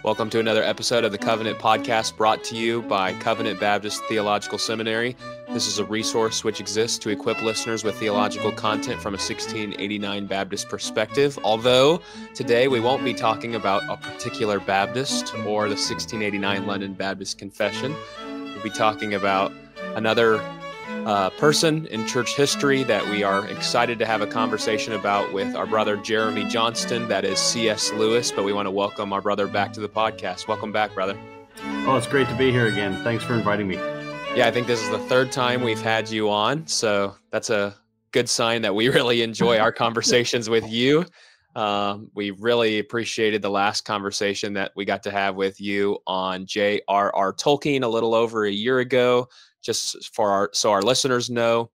Welcome to another episode of the Covenant Podcast brought to you by Covenant Baptist Theological Seminary. This is a resource which exists to equip listeners with theological content from a 1689 Baptist perspective. Although today we won't be talking about a particular Baptist or the 1689 London Baptist Confession. We'll be talking about another person in church history that we are excited to have a conversation about with our brother Jeremy Johnston, that is C.S. Lewis, but we want to welcome our brother back to the podcast. Welcome back, brother. Oh, it's great to be here again. Thanks for inviting me. Yeah, I think this is the third time we've had you on, so that's a good sign that we really enjoy our conversations with you. We really appreciated the last conversation that we got to have with you on J.R.R. Tolkien a little over a year ago. Just so our listeners know,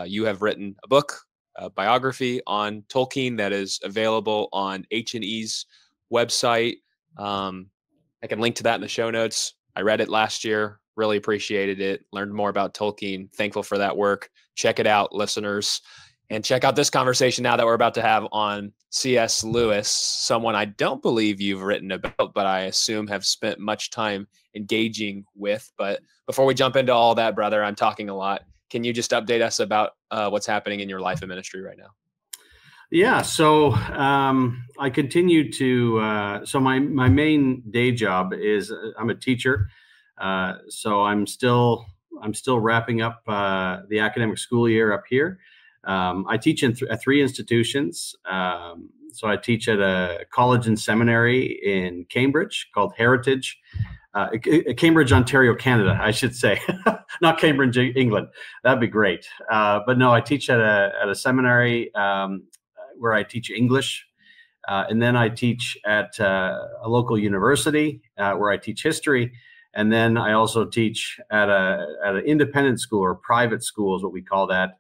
you have written a book, a biography on Tolkien that is available on H&E's website. I can link to that in the show notes. I read it last year, really appreciated it, learned more about Tolkien, thankful for that work. Check it out, listeners. And check out this conversation now that we're about to have on C.S. Lewis, someone I don't believe you've written about, but I assume have spent much time engaging with. But before we jump into all that, brother, I'm talking a lot. Can you just update us about what's happening in your life and ministry right now? Yeah, so I continue to, so my main day job is I'm a teacher. So I'm still wrapping up the academic school year up here. I teach in three institutions. So I teach at a college and seminary in Cambridge called Heritage, Cambridge, Ontario, Canada, I should say, not Cambridge, England. That'd be great. But no, I teach at a seminary where I teach English. And then I teach at a local university where I teach history. And then I also teach at an independent school, or private school is what we call that,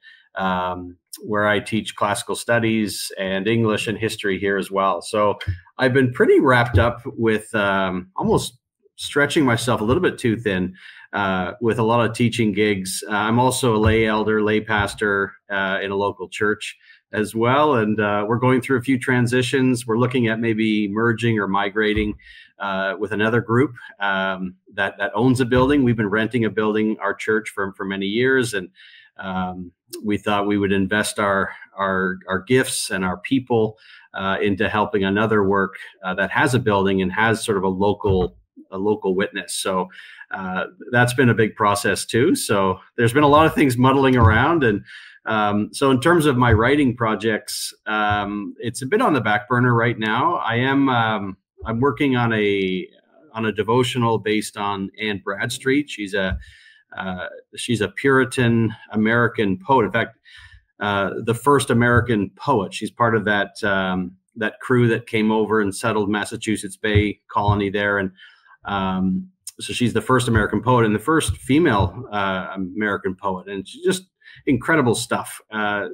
where I teach classical studies and English and history here as well. So I've been pretty wrapped up with almost stretching myself a little bit too thin with a lot of teaching gigs. I'm also a lay elder, lay pastor in a local church as well. And we're going through a few transitions. We're looking at maybe merging or migrating with another group that owns a building. We've been renting a building, our church, for many years. And we thought we would invest our gifts and our people into helping another work that has a building and has sort of a local witness. So that's been a big process too. So there's been a lot of things muddling around. And so in terms of my writing projects, it's a bit on the back burner right now. I'm working on a devotional based on Anne Bradstreet. She's a Puritan American poet. In fact, the first American poet. She's part of that crew that came over and settled Massachusetts Bay Colony there. And so she's the first American poet and the first female American poet. And she's just incredible stuff.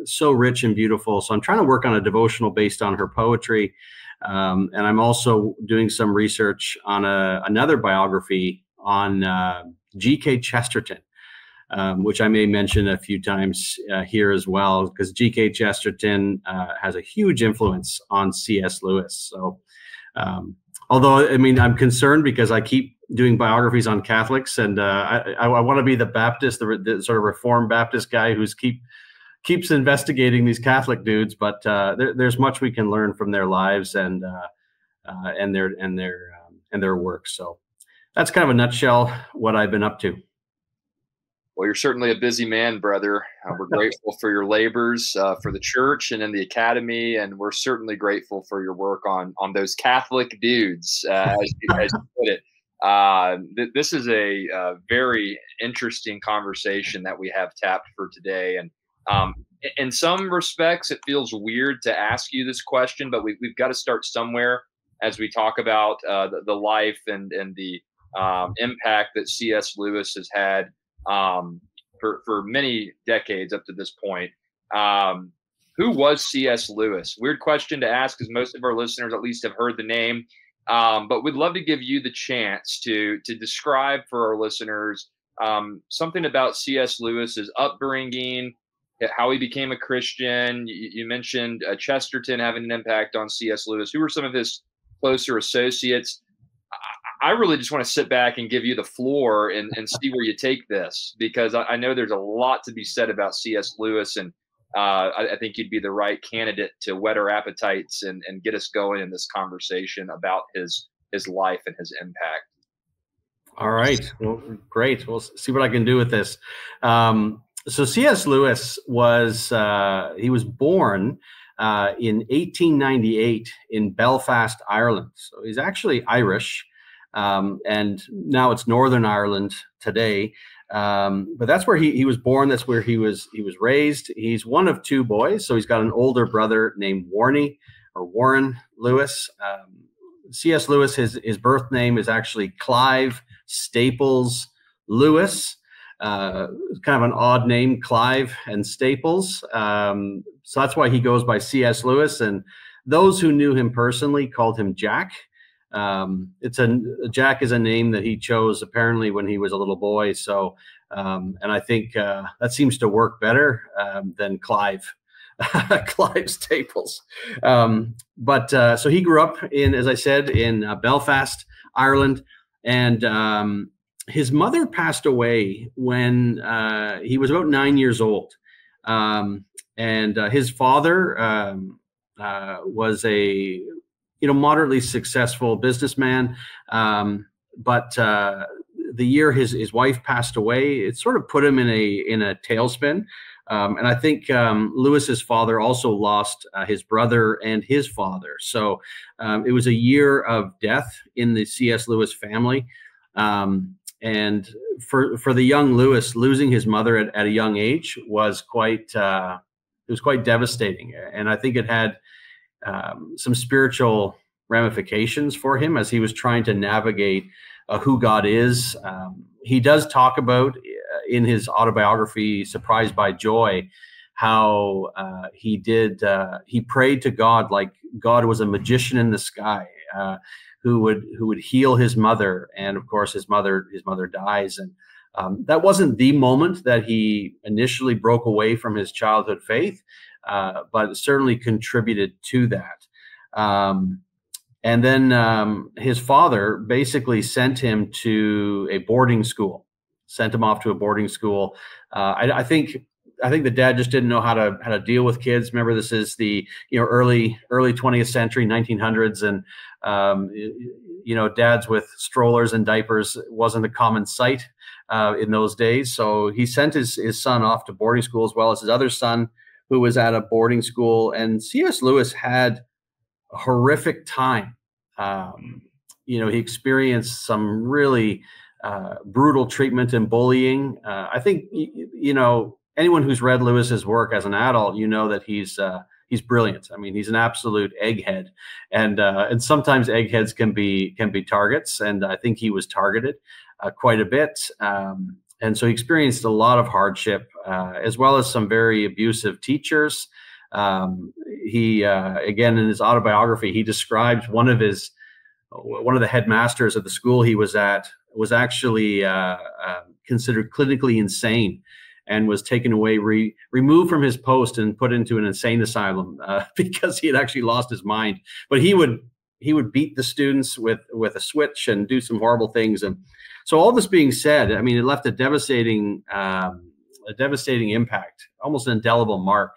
So rich and beautiful. So I'm trying to work on a devotional based on her poetry. And I'm also doing some research on another biography on G.K. Chesterton, which I may mention a few times here as well, because G.K. Chesterton has a huge influence on C.S. Lewis. So although, I mean, I'm concerned because I keep doing biographies on Catholics, and I want to be the Baptist, the sort of Reformed Baptist guy who's keeps investigating these Catholic dudes. But there's much we can learn from their lives and their work. So that's kind of a nutshell what I've been up to. Well, you're certainly a busy man, brother. We're grateful for your labors for the church and in the academy, and we're certainly grateful for your work on those Catholic dudes, as you put it. This is a very interesting conversation that we have tapped for today, and in some respects, it feels weird to ask you this question, but we've got to start somewhere as we talk about the life and the impact that C.S. Lewis has had for many decades up to this point. Who was C.S. Lewis? Weird question to ask, because most of our listeners at least have heard the name. But we'd love to give you the chance to describe for our listeners something about C.S. Lewis's upbringing, how he became a Christian. You mentioned Chesterton having an impact on C.S. Lewis. Who were some of his closer associates? I really just want to sit back and give you the floor and see where you take this, because I know there's a lot to be said about C.S. Lewis, and I think you'd be the right candidate to whet our appetites and get us going in this conversation about his life and his impact. All right. Well, great. We'll see what I can do with this. So C.S. Lewis was born in 1898 in Belfast, Ireland. So he's actually Irish, and now it's Northern Ireland today. But that's where he was born. That's where he was raised. He's one of two boys. So he's got an older brother named Warren Lewis. C.S. Lewis, his birth name is actually Clive Staples Lewis. Kind of an odd name, Clive and Staples. So that's why he goes by C.S. Lewis. And those who knew him personally called him Jack. Jack is a name that he chose apparently when he was a little boy. So, and I think that seems to work better than Clive. Clive Staples. So he grew up as I said, in Belfast, Ireland, and his mother passed away when he was about 9 years old. And his father was a moderately successful businessman, but the year his wife passed away, it sort of put him in a tailspin. And I think Lewis's father also lost his brother and his father. So it was a year of death in the C.S. Lewis family. And for the young Lewis, losing his mother at a young age was quite devastating. And I think it had some spiritual ramifications for him as he was trying to navigate who God is. He does talk about in his autobiography, Surprised by Joy, how he prayed to God like God was a magician in the sky, who would heal his mother. And of course, his mother dies. And that wasn't the moment that he initially broke away from his childhood faith, but it certainly contributed to that. And then his father basically sent him to a boarding school, sent him off to a boarding school. I think the dad just didn't know how to deal with kids. Remember, this is the early 20th century, 1900s, and dads with strollers and diapers wasn't a common sight in those days. So he sent his son off to boarding school, as well as his other son, who was at a boarding school. And C.S. Lewis had a horrific time. He experienced some really brutal treatment and bullying. I think anyone who's read Lewis's work as an adult, that he's brilliant. I mean, he's an absolute egghead, and sometimes eggheads can be targets, and I think he was targeted quite a bit. And so he experienced a lot of hardship, as well as some very abusive teachers. He again, in his autobiography, he describes one of the headmasters of the school he was at was actually considered clinically insane, and was taken away, removed from his post and put into an insane asylum because he had actually lost his mind. But he would beat the students with a switch and do some horrible things. And so, all this being said, I mean, it left a devastating impact, almost an indelible mark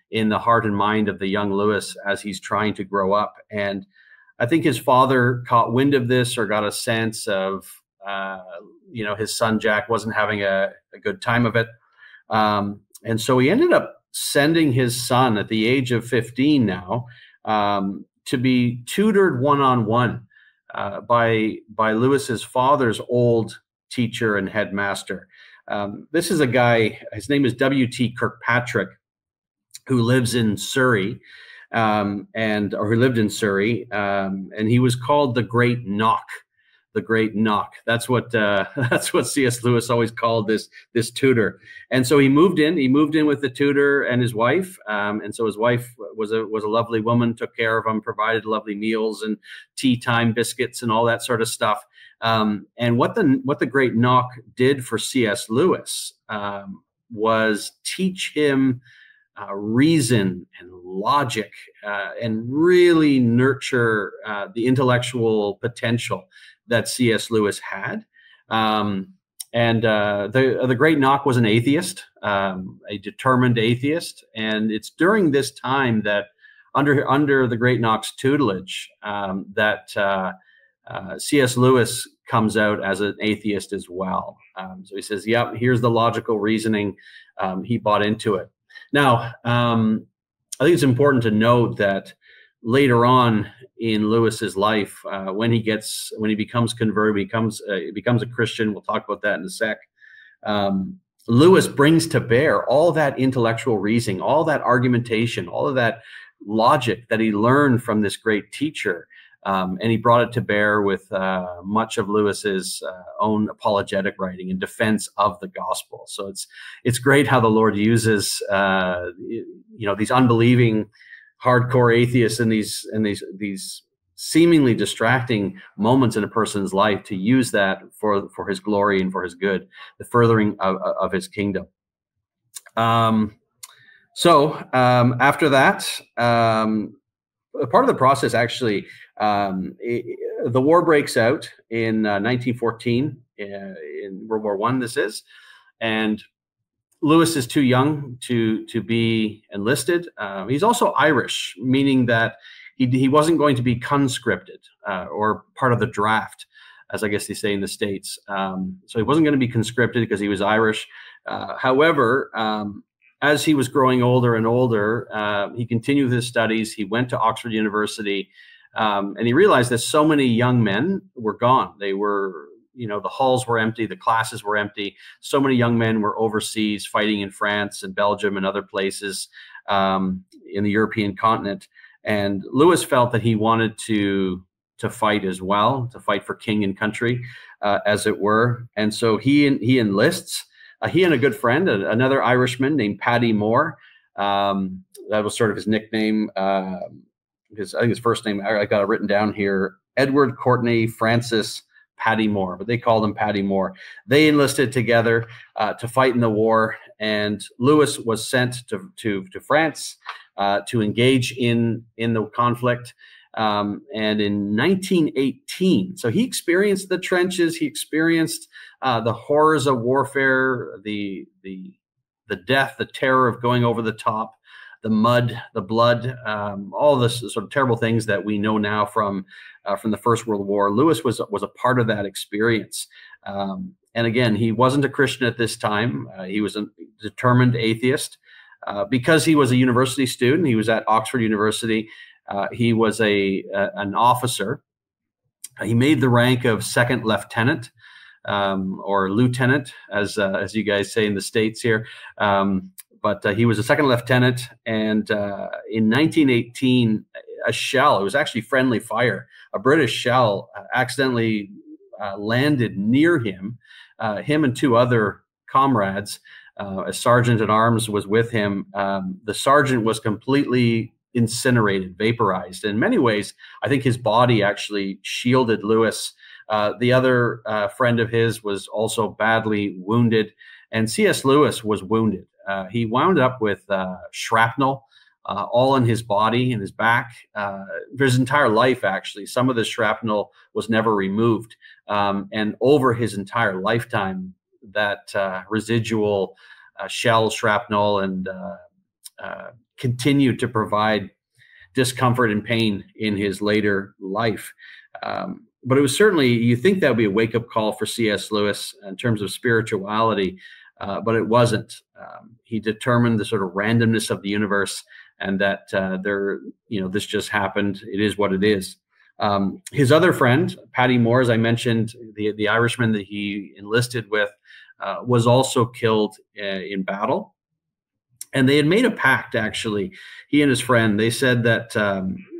in the heart and mind of the young Lewis as he's trying to grow up. And I think his father caught wind of this, or got a sense of his son Jack wasn't having a good time of it. And so he ended up sending his son at the age of 15 now to be tutored one-on-one by Lewis's father's old teacher and headmaster. This is a guy, his name is W.T. Kirkpatrick, who lives in Surrey, who lived in Surrey, and he was called the Great Knock. The Great Knock. That's what C.S. Lewis always called this tutor. And so he moved in with the tutor and his wife. And so his wife was a lovely woman, took care of him, provided lovely meals and tea time biscuits and all that sort of stuff. And what the Great Knock did for C.S. Lewis was teach him reason and logic, and really nurture the intellectual potential that C.S. Lewis had. The Great Knock was an atheist, a determined atheist, and it's during this time that, under the Great Knock's tutelage, that C.S. Lewis comes out as an atheist as well. So he says, "Yep, here's the logical reasoning." He bought into it. Now, I think it's important to note that later on in Lewis's life, when he becomes converted, becomes a Christian. We'll talk about that in a sec. Lewis brings to bear all that intellectual reasoning, all that argumentation, all of that logic that he learned from this great teacher, and he brought it to bear with much of Lewis's own apologetic writing in defense of the gospel. So it's great how the Lord uses these unbelieving, hardcore atheists and these seemingly distracting moments in a person's life to use that for his glory and for his good, the furthering of his kingdom. After that, part of the process, actually, the war breaks out in 1914 in World War I. This is, and Lewis is too young to be enlisted. He's also Irish, meaning that he wasn't going to be conscripted or part of the draft, as I guess they say in the States. So he wasn't going to be conscripted because he was Irish. However, as he was growing older and older, he continued his studies. He went to Oxford University, and he realized that so many young men were gone. They were, the halls were empty, the classes were empty. So many young men were overseas fighting in France and Belgium and other places in the European continent. And Lewis felt that he wanted to fight as well, to fight for king and country, as it were. And so he enlists. He and a good friend, another Irishman named Paddy Moore, that was sort of his nickname. I think his first name, I got it written down here, Edward Courtney Francis Paddy Moore, but they called him Paddy Moore. They enlisted together to fight in the war, and Lewis was sent to France to engage in the conflict. And in 1918, so he experienced the trenches, he experienced the horrors of warfare, the death, the terror of going over the top, the mud, the blood, all this sort of terrible things that we know now from the First World War. Lewis was a part of that experience. And again, he wasn't a Christian at this time. He was a determined atheist. Because he was a university student, he was at Oxford University. He was an officer. He made the rank of second lieutenant, or lieutenant, as you guys say in the States here. But he was a second lieutenant, and in 1918, a shell, it was actually friendly fire, a British shell accidentally landed near him. Him and two other comrades, a sergeant at arms was with him. The sergeant was completely incinerated, vaporized. In many ways, I think his body actually shielded Lewis. The other friend of his was also badly wounded, and C.S. Lewis was wounded. He wound up with shrapnel all in his body and his back for his entire life, actually. Some of the shrapnel was never removed. And over his entire lifetime, that residual shell shrapnel and continued to provide discomfort and pain in his later life. But it was certainly, you think that would be a wake-up call for C.S. Lewis in terms of spirituality, but it wasn't. He determined the sort of randomness of the universe, and that this just happened. It is what it is. His other friend, Paddy Moore, as I mentioned, the Irishman that he enlisted with, was also killed in battle. And they had made a pact, actually, he and his friend. They said that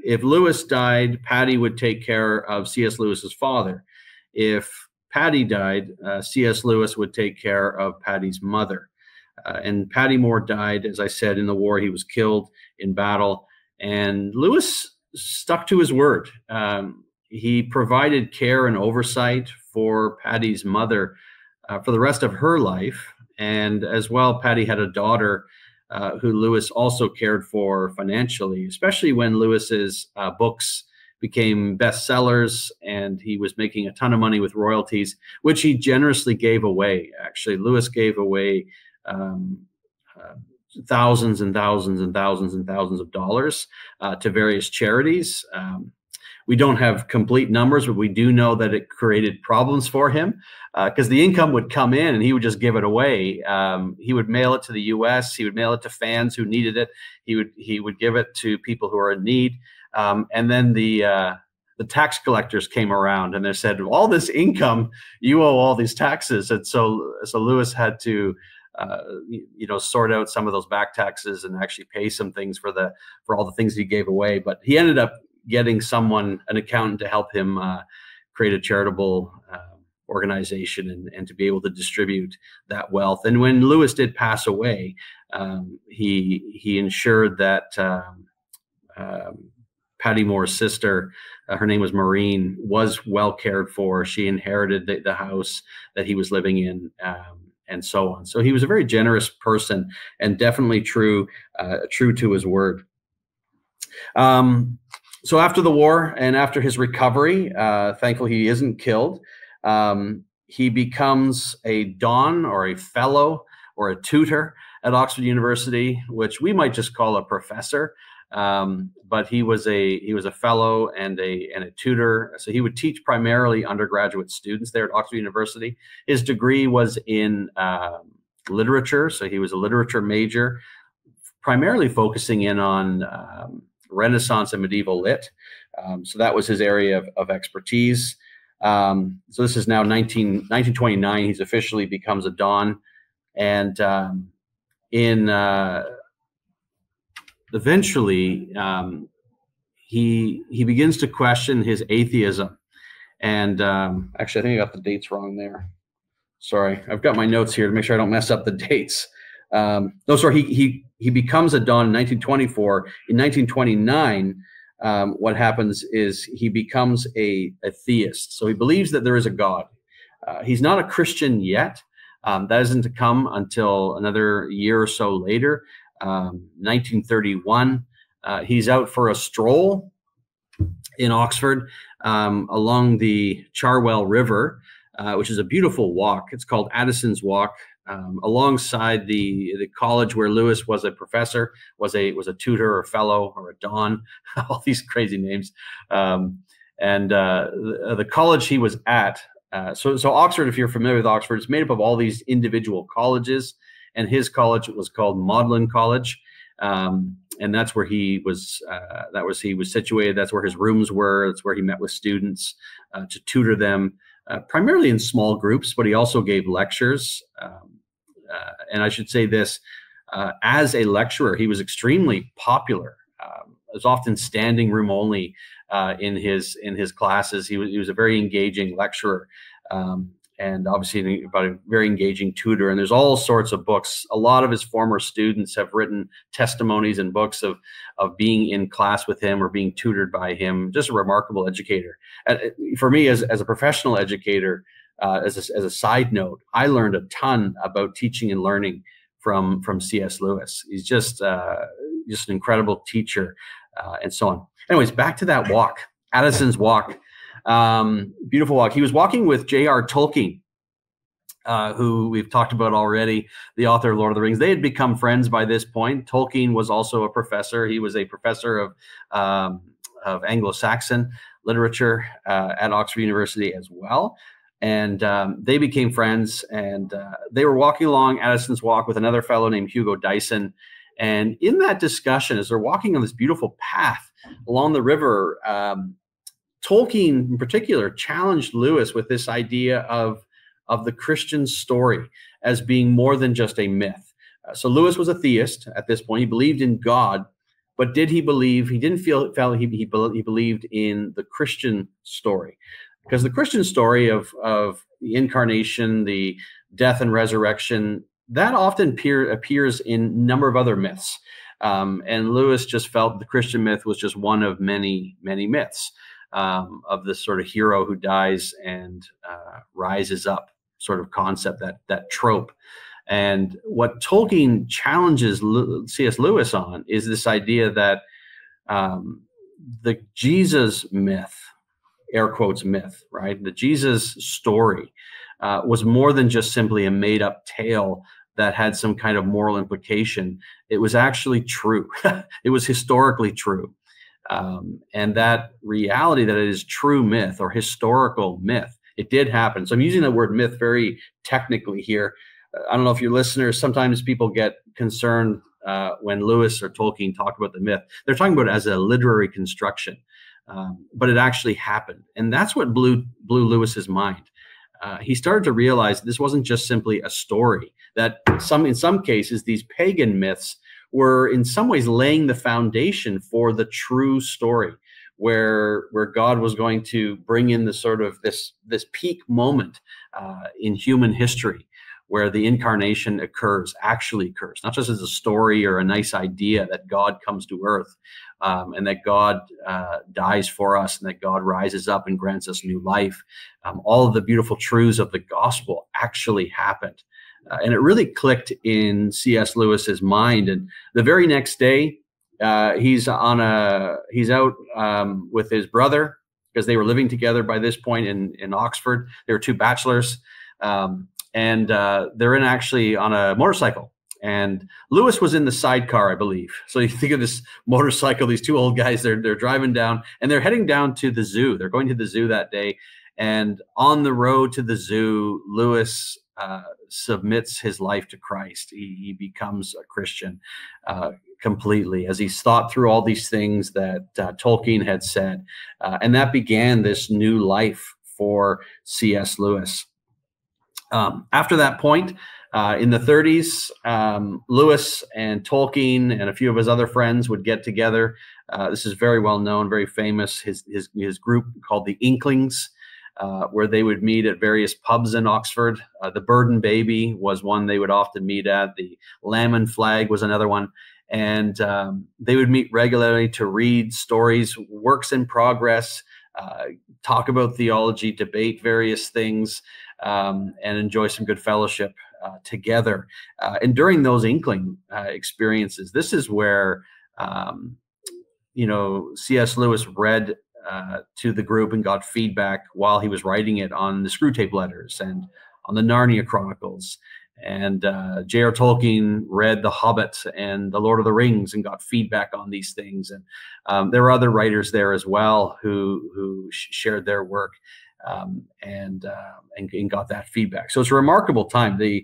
if Lewis died, Paddy would take care of C.S. Lewis's father. If Paddy died, C.S. Lewis would take care of Paddy's mother. And Paddy Moore died, as I said, in the war. He was killed in battle. And Lewis stuck to his word. He provided care and oversight for Paddy's mother for the rest of her life. And as well, Paddy had a daughter who Lewis also cared for financially, especially when Lewis's books became bestsellers and he was making a ton of money with royalties, which he generously gave away. Actually, Lewis gave away thousands and thousands and thousands and thousands of dollars to various charities. We don't have complete numbers, but we do know that it created problems for him because the income would come in and he would just give it away. He would mail it to the U.S. He would mail it to fans who needed it. He would give it to people who are in need. And then the tax collectors came around and they said, all this income, you owe all these taxes. And so Lewis had to sort out some of those back taxes and actually pay some things for all the things he gave away. But he ended up getting an accountant to help him create a charitable organization and to be able to distribute that wealth. And when Lewis did pass away, he ensured that Patty Moore's sister, her name was Maureen, was well cared for. She inherited the house that he was living in, and so on. So he was a very generous person and definitely true to his word. So after the war and after his recovery, thankfully he isn't killed. He becomes a don or a fellow or a tutor at Oxford University, which we might just call a professor. But he was a fellow and a tutor. So he would teach primarily undergraduate students there at Oxford University. His degree was in literature. So he was a literature major, primarily focusing in on Renaissance and medieval lit. So that was his area of expertise. So this is now 1929. He's officially becomes a don. And eventually, he begins to question his atheism. And actually, I think I got the dates wrong there. Sorry, I've got my notes here to make sure I don't mess up the dates. No, sorry, he becomes a don in 1924. In 1929, what happens is he becomes a theist. So he believes that there is a God. He's not a Christian yet. That isn't to come until another year or so later. 1931, he's out for a stroll in Oxford along the Cherwell River, which is a beautiful walk. It's called Addison's Walk, alongside the college where Lewis was a professor, was a tutor or fellow or a don, all these crazy names. The college he was at. So Oxford, if you're familiar with Oxford, it's made up of all these individual colleges. And his college was called Magdalen College, and that's where he was. He was situated. That's where his rooms were. That's where he met with students to tutor them, primarily in small groups. But he also gave lectures. And I should say this: as a lecturer, he was extremely popular. It was often standing room only in his classes. He was a very engaging lecturer. And obviously about a very engaging tutor. And there's all sorts of books. A lot of his former students have written testimonies and books of being in class with him or being tutored by him. Just a remarkable educator. For me, as a professional educator, as a side note, I learned a ton about teaching and learning from C.S. Lewis. He's just an incredible teacher, and so on. Anyways, back to that walk, Addison's Walk. Beautiful walk. He was walking with J.R. Tolkien, who we've talked about already, the author of Lord of the Rings. They had become friends by this point. Tolkien was also a professor. He was a professor of Anglo-Saxon literature at Oxford University as well. And they became friends, and they were walking along Addison's Walk with another fellow named Hugo Dyson. And in that discussion, as they're walking on this beautiful path along the river, Tolkien in particular challenged Lewis with this idea of the Christian story as being more than just a myth. So Lewis was a theist at this point. He believed in God, but did he believe? He didn't feel he believed in the Christian story, because the Christian story of the incarnation, the death and resurrection, that often appears in a number of other myths. And Lewis just felt the Christian myth was just one of many, many myths. Of this sort of hero who dies and rises up sort of concept, that trope. And what Tolkien challenges C.S. Lewis on is this idea that the Jesus myth, air quotes myth, right? The Jesus story was more than just simply a made up tale that had some kind of moral implication. It was actually true. It was historically true. And that reality that it is true myth or historical myth, it did happen. So I'm using the word myth very technically here. I don't know if your listeners, sometimes people get concerned when Lewis or Tolkien talk about the myth. They're talking about it as a literary construction, but it actually happened. And that's what blew Lewis's mind. He started to realize this wasn't just simply a story, that in some cases, these pagan myths were in some ways laying the foundation for the true story, where God was going to bring in the sort of this peak moment in human history, where the incarnation actually occurs, not just as a story or a nice idea that God comes to earth, and that God dies for us, and that God rises up and grants us new life. All of the beautiful truths of the gospel actually happened. And it really clicked in C.S. Lewis's mind. And the very next day, he's out with his brother, because they were living together by this point in Oxford. They were two bachelors. And they're actually on a motorcycle, and Lewis was in the sidecar, I believe. So you think of this motorcycle, these two old guys, they're driving down, and they're heading down to the zoo. They're going to the zoo that day. And on the road to the zoo, Lewis submits his life to Christ. He becomes a Christian completely, as he's thought through all these things that Tolkien had said. And that began this new life for C.S. Lewis. After that point, in the 30s, Lewis and Tolkien and a few of his other friends would get together. This is very well known, very famous. His group called the Inklings, where they would meet at various pubs in Oxford. The Bird and Baby was one they would often meet at. The Lamb and Flag was another one. And they would meet regularly to read stories, works in progress, talk about theology, debate various things, and enjoy some good fellowship together. And during those Inkling experiences, this is where, C.S. Lewis read to the group and got feedback while he was writing it on the Screwtape Letters and on the Narnia Chronicles. And J.R. Tolkien read The Hobbit and The Lord of the Rings and got feedback on these things. And there were other writers there as well who shared their work and got that feedback. So it's a remarkable time. The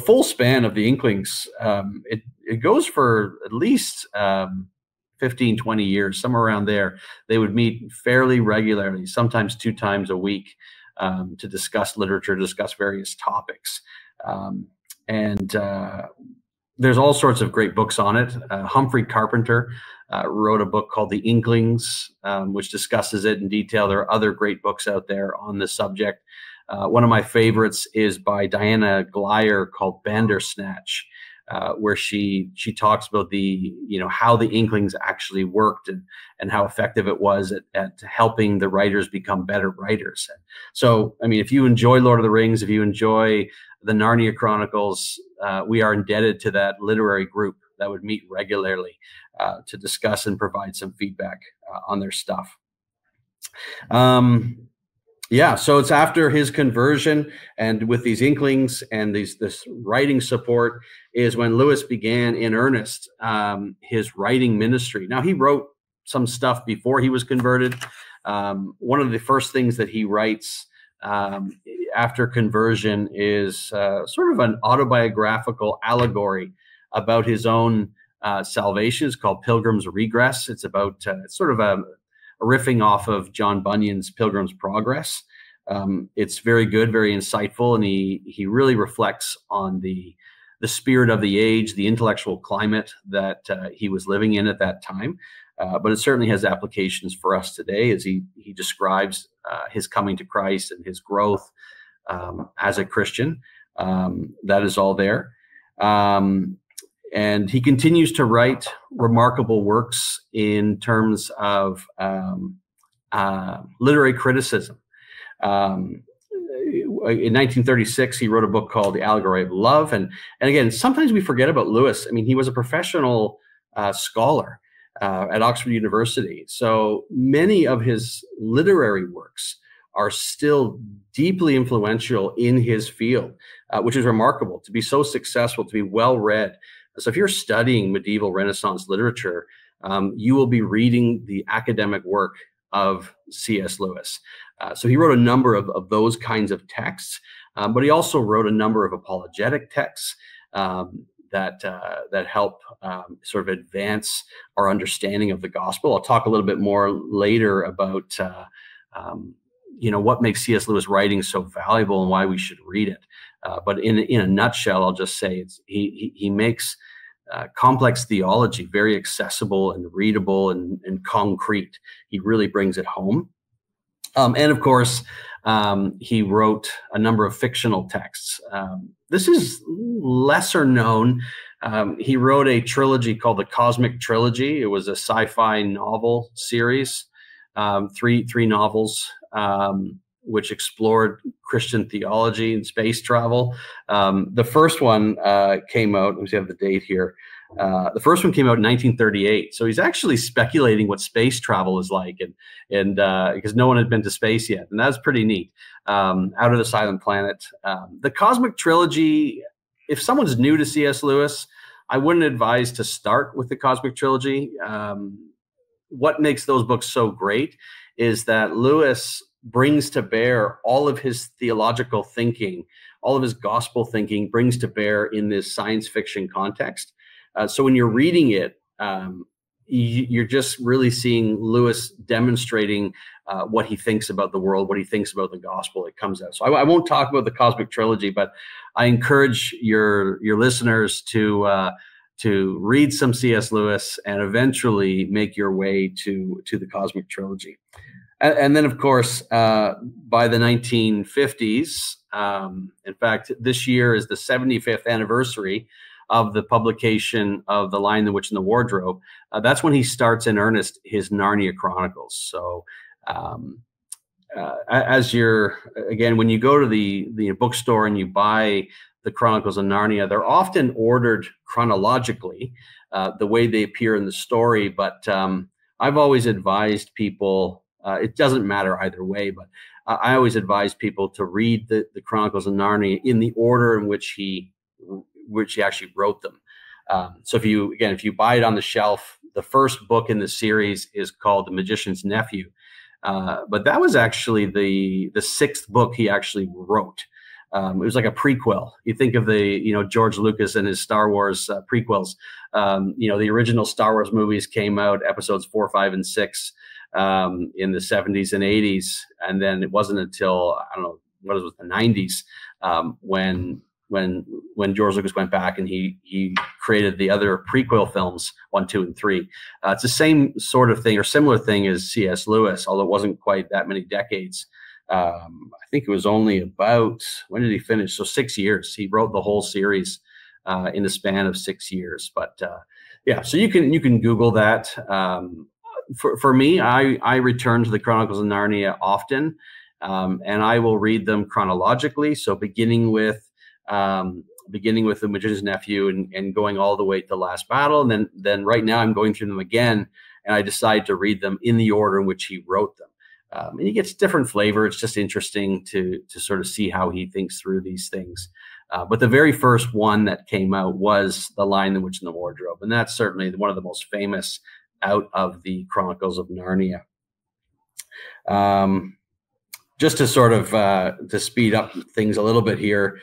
full span of the Inklings, it goes for at least 15, 20 years, somewhere around there. They would meet fairly regularly, sometimes 2 times a week, to discuss literature, discuss various topics. There's all sorts of great books on it. Humphrey Carpenter wrote a book called The Inklings, which discusses it in detail. There are other great books out there on the subject. One of my favorites is by Diana Glyer called Bandersnatch, where she talks about how the Inklings actually worked and how effective it was at helping the writers become better writers. So, I mean, if you enjoy Lord of the Rings, if you enjoy the Narnia Chronicles, we are indebted to that literary group that would meet regularly to discuss and provide some feedback on their stuff. So it's after his conversion and with these Inklings and this writing support is when Lewis began in earnest his writing ministry. Now, he wrote some stuff before he was converted. One of the first things that he writes after conversion is sort of an autobiographical allegory about his own salvation. It's called Pilgrim's Regress. It's about sort of a riffing off of John Bunyan's Pilgrim's Progress. It's very good, very insightful, and he really reflects on the spirit of the age, the intellectual climate that he was living in at that time. But it certainly has applications for us today as he describes his coming to Christ and his growth as a Christian. That is all there. And he continues to write remarkable works in terms of literary criticism. in 1936, he wrote a book called The Allegory of Love. And again, sometimes we forget about Lewis. I mean, he was a professional scholar at Oxford University. So many of his literary works are still deeply influential in his field, which is remarkable to be so successful, to be well read. So if you're studying medieval Renaissance literature, you will be reading the academic work of C.S. Lewis. So he wrote a number of those kinds of texts, but he also wrote a number of apologetic texts that help sort of advance our understanding of the gospel. I'll talk a little bit more later about what makes C.S. Lewis writing so valuable and why we should read it. But in a nutshell, I'll just say he makes complex theology very accessible and readable and concrete. He really brings it home. And of course, he wrote a number of fictional texts. This is lesser known. He wrote a trilogy called the Cosmic Trilogy. It was a sci-fi novel series, three novels, which explored Christian theology and space travel. The first one came out, let me see, I have the date here. The first one came out in 1938. So he's actually speculating what space travel is like, and because no one had been to space yet. And that's pretty neat. Out of the Silent Planet. The Cosmic Trilogy, if someone's new to C.S. Lewis, I wouldn't advise to start with the Cosmic Trilogy. What makes those books so great is that Lewis brings to bear all of his theological thinking, all of his gospel thinking brings to bear in this science fiction context. So when you're reading it, you're just really seeing Lewis demonstrating what he thinks about the world, what he thinks about the gospel. It comes out. So I won't talk about the Cosmic Trilogy, but I encourage your listeners to read some C.S. Lewis and eventually make your way to the Cosmic Trilogy. And then, of course, by the 1950s, in fact, this year is the 75th anniversary of the publication of The Lion, the Witch, and the Wardrobe. That's when he starts in earnest his Narnia Chronicles. So again, when you go to the bookstore and you buy the Chronicles of Narnia, they're often ordered chronologically, the way they appear in the story. But I've always advised people, it doesn't matter either way, but I always advise people to read the Chronicles of Narnia in the order in which he actually wrote them. So if you buy it on the shelf, the first book in the series is called The Magician's Nephew. But that was actually the sixth book he actually wrote. It was like a prequel. You think of George Lucas and his Star Wars prequels. The original Star Wars movies came out, episodes 4, 5, and 6, in the 70s and 80s, and then it wasn't until the 90s when George Lucas went back and he created the other prequel films 1, 2, and 3. It's the same sort of thing or similar thing as C.S. Lewis, although it wasn't quite that many decades. I think it was only about, when did he finish? So 6 years. He wrote the whole series in the span of 6 years. But so you can Google that. For me, I return to the Chronicles of Narnia often, and I will read them chronologically. So beginning with The Magician's Nephew and going all the way to The Last Battle, and then right now I'm going through them again, and I decide to read them in the order in which he wrote them. And he gets different flavor. It's just interesting to sort of see how he thinks through these things. But the very first one that came out was The Lion, the Witch, and the Wardrobe, and that's certainly one of the most famous out of the Chronicles of Narnia. Just to sort of to speed up things a little bit here,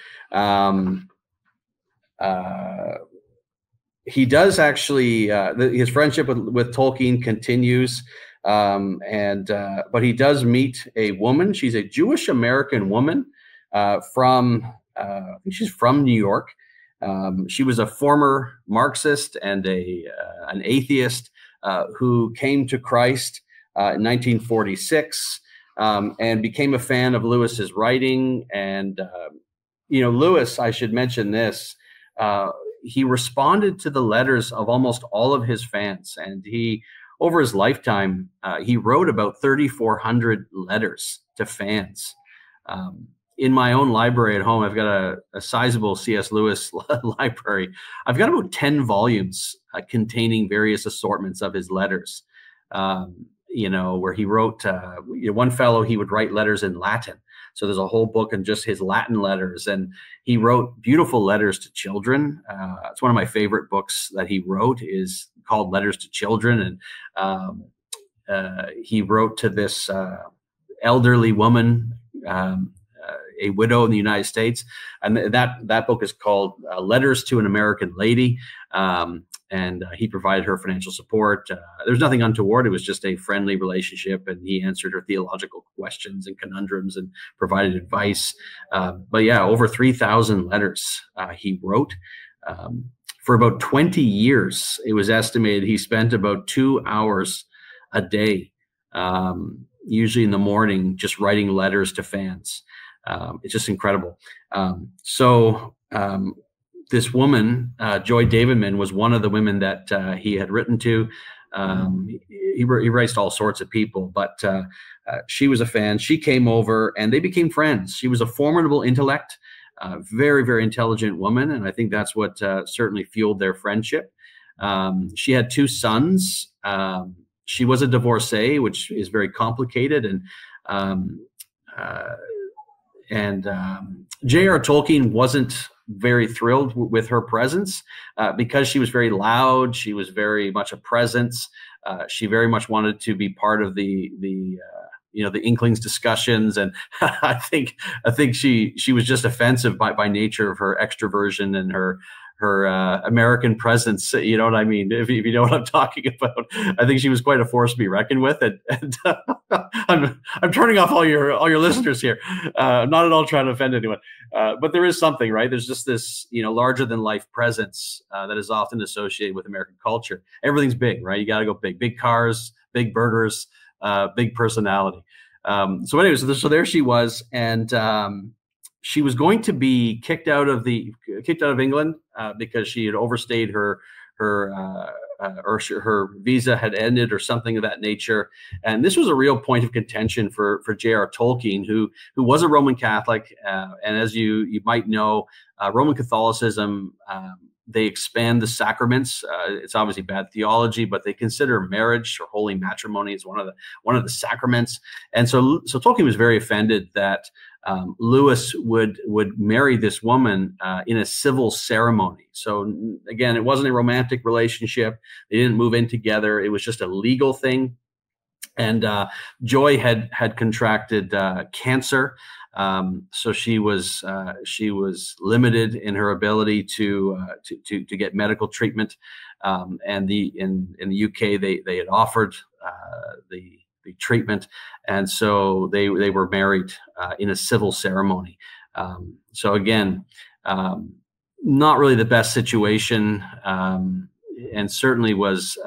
he does actually his friendship with Tolkien continues, but he does meet a woman. She's a Jewish American woman from I think she's from New York. She was a former Marxist and an atheist who came to Christ in 1946 and became a fan of Lewis's writing. And, Lewis, I should mention this, he responded to the letters of almost all of his fans. And over his lifetime, he wrote about 3,400 letters to fans. in my own library at home, I've got a sizable C.S. Lewis library. I've got about 10 volumes containing various assortments of his letters. Where he wrote, one fellow, he would write letters in Latin. So there's a whole book on just his Latin letters, and he wrote beautiful letters to children. It's one of my favorite books that he wrote, is called Letters to Children. And he wrote to this elderly woman, a widow in the United States, and that book is called Letters to an American Lady. And he provided her financial support. There was nothing untoward. It was just a friendly relationship, and he answered her theological questions and conundrums and provided advice. But yeah, over 3,000 letters he wrote. For about 20 years, it was estimated he spent about 2 hours a day, usually in the morning, just writing letters to fans. It's just incredible. This woman, Joy Davidman, was one of the women that he had written to. He writes to all sorts of people, but she was a fan. She came over, and they became friends. She was a formidable intellect, very, very intelligent woman, and I think that's what certainly fueled their friendship. She had 2 sons. She was a divorcee, which is very complicated, and J.R. Tolkien wasn't very thrilled with her presence because she was very loud. She was very much a presence. She very much wanted to be part of the Inklings discussions, and I think she was just offensive by nature of her extroversion and her American presence. You know what I mean? If you know what I'm talking about, I think she was quite a force to be reckoned with. And I'm turning off all your listeners here. I'm not at all trying to offend anyone, but there is something, right? There's just this, larger than life presence that is often associated with American culture. Everything's big, right? You got to go big cars, big burgers, big personality. So anyways, so there she was, and she was going to be kicked out of England because she had overstayed her visa had ended or something of that nature. And this was a real point of contention for J.R. Tolkien, who was a Roman Catholic. And as you might know, Roman Catholicism, they expand the sacraments. It's obviously bad theology, but they consider marriage or holy matrimony as one of the sacraments. And so Tolkien was very offended that Lewis would marry this woman in a civil ceremony. So again, it wasn't a romantic relationship. They didn't move in together. It was just a legal thing. And Joy had contracted cancer. So she was limited in her ability to get medical treatment. And in the UK, they had offered the treatment, and so they were married in a civil ceremony. So again, not really the best situation, and certainly was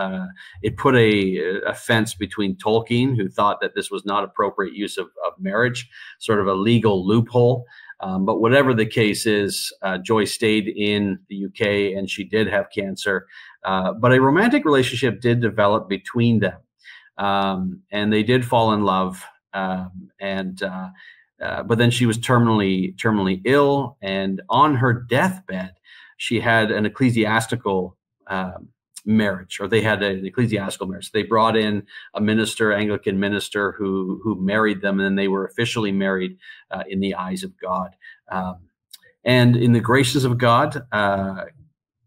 it put a fence between Tolkien, who thought that this was not appropriate use of marriage, sort of a legal loophole. But whatever the case is, Joy stayed in the UK, and she did have cancer. But a romantic relationship did develop between them. And they did fall in love, but then she was terminally ill, and on her deathbed, she had an ecclesiastical marriage, or they had an ecclesiastical marriage. They brought in a minister, Anglican minister, who married them, and then they were officially married in the eyes of God. And in the graces of God,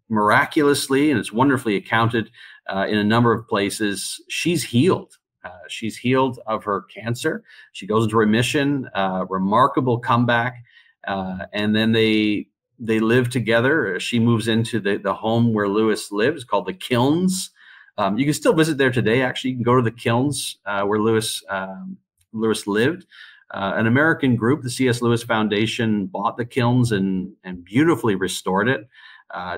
miraculously, and it's wonderfully accounted in a number of places, she's healed. She's healed of her cancer. She goes into remission, remarkable comeback. And then they live together. She moves into the home where Lewis lives, called the Kilns. You can still visit there today. Actually, you can go to the Kilns where Lewis lived. An American group, the C.S. Lewis Foundation, bought the Kilns and beautifully restored it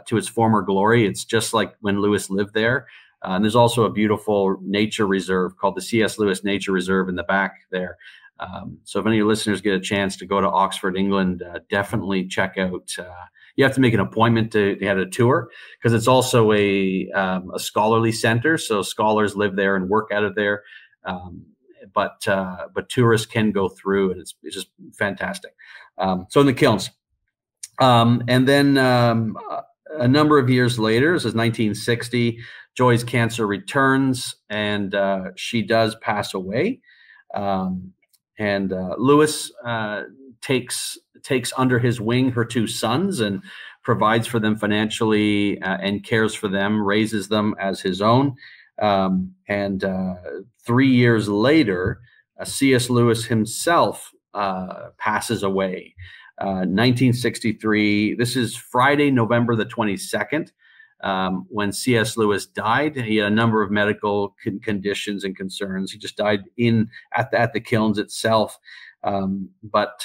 to its former glory. It's just like when Lewis lived there. And there's also a beautiful nature reserve called the C.S. Lewis Nature Reserve in the back there. So if any of your listeners get a chance to go to Oxford, England, definitely check out. You have to make an appointment to have a tour, because it's also a scholarly center. So scholars live there and work out of there. but tourists can go through, and it's just fantastic. So in the kilns, and then a number of years later, this is 1960. Joy's cancer returns, and she does pass away. And Lewis takes under his wing her two sons and provides for them financially and cares for them, raises them as his own. And 3 years later, C.S. Lewis himself passes away. 1963. This is Friday, November the 22nd. When C.S. Lewis died, he had a number of medical conditions and concerns. He just died at the kilns itself. But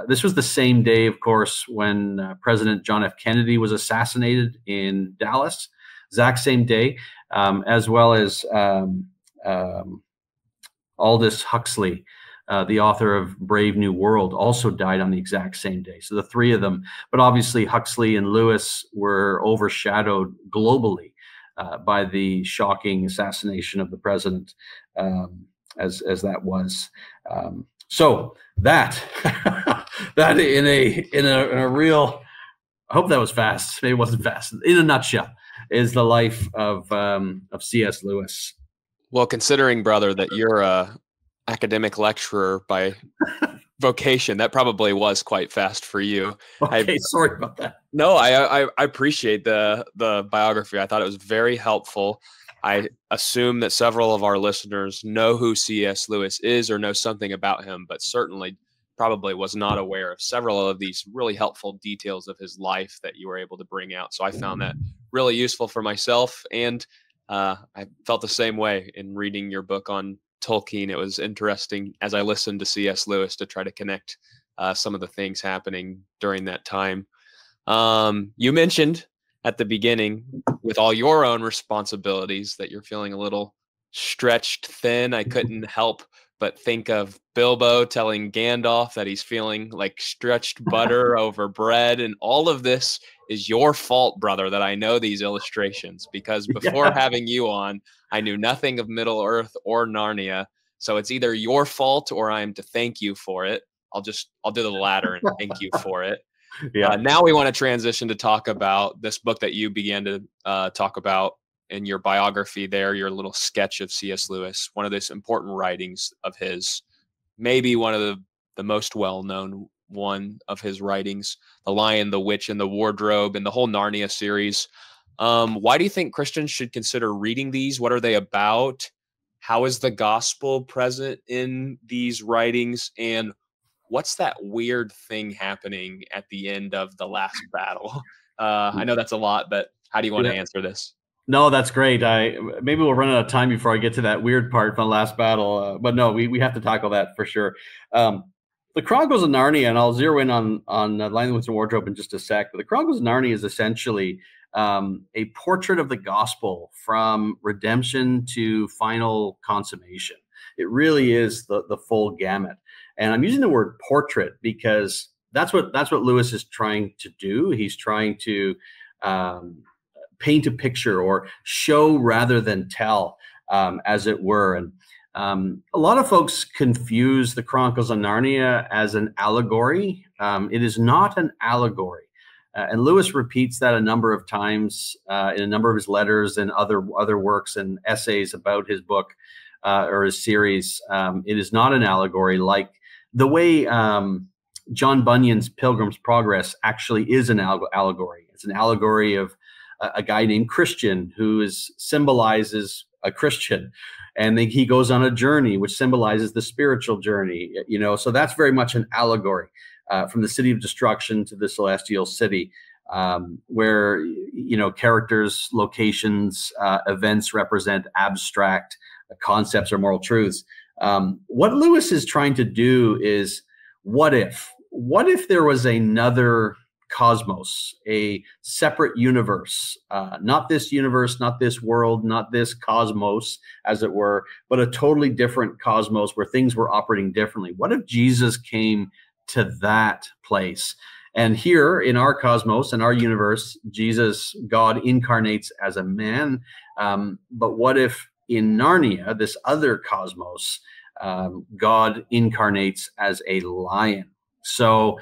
this was the same day, of course, when President John F. Kennedy was assassinated in Dallas. Exact same day, as well as Aldous Huxley, the author of Brave New World, also died on the exact same day. So the three of them, but obviously Huxley and Lewis were overshadowed globally by the shocking assassination of the president, as that was. So that that in a real, I hope that was fast. Maybe it wasn't fast. In a nutshell, is the life of C.S. Lewis. Well, considering, brother, that you're a academic lecturer by vocation, that probably was quite fast for you. Okay, sorry about that. No, I appreciate the biography. I thought it was very helpful. I assume that several of our listeners know who C.S. Lewis is or know something about him, but certainly probably was not aware of several of these really helpful details of his life that you were able to bring out. So I found that really useful for myself, and I felt the same way in reading your book on Tolkien. It was interesting as I listened to C.S. Lewis to try to connect some of the things happening during that time. You mentioned at the beginning, with all your own responsibilities, that you're feeling a little stretched thin. I couldn't help but think of Bilbo telling Gandalf that he's feeling like stretched butter over bread. And all of this is your fault, brother, that I know these illustrations, because before having you on, I knew nothing of Middle Earth or Narnia. So it's either your fault or I'm to thank you for it. I'll do the latter and thank you for it. Now we want to transition to talk about this book that you began to talk about in your biography there, your little sketch of C.S. Lewis, one of those important writings of his, maybe one of the most well-known one of his writings, The Lion, the Witch, and the Wardrobe, and the whole Narnia series. Why do you think Christians should consider reading these? What are they about? How is the gospel present in these writings? And what's that weird thing happening at the end of the last battle? I know that's a lot, but how do you want to answer this? No, that's great. Maybe we'll run out of time before I get to that weird part from the last battle. But no, we have to tackle that for sure. The Chronicles of Narnia, and I'll zero in on Lion, the Witch, and Wardrobe in just a sec. But the Chronicles of Narnia is essentially a portrait of the gospel from redemption to final consummation. It really is the full gamut. And I'm using the word portrait because that's what Lewis is trying to do. He's trying to paint a picture or show rather than tell, as it were. And a lot of folks confuse the Chronicles of Narnia as an allegory. It is not an allegory. And Lewis repeats that a number of times in a number of his letters and other works and essays about his book or his series. It is not an allegory like the way John Bunyan's Pilgrim's Progress actually is an allegory. It's an allegory of a guy named Christian who symbolizes a Christian. And then he goes on a journey, which symbolizes the spiritual journey, so that's very much an allegory from the city of destruction to the celestial city, where, characters, locations, events represent abstract concepts or moral truths. What Lewis is trying to do is, what if there was another cosmos, a separate universe, not this universe, not this world, not this cosmos, as it were, but a totally different cosmos where things were operating differently? What if Jesus came to that place? And here in our cosmos, in our universe, Jesus, God, incarnates as a man. But what if in Narnia, this other cosmos, God incarnates as a lion. So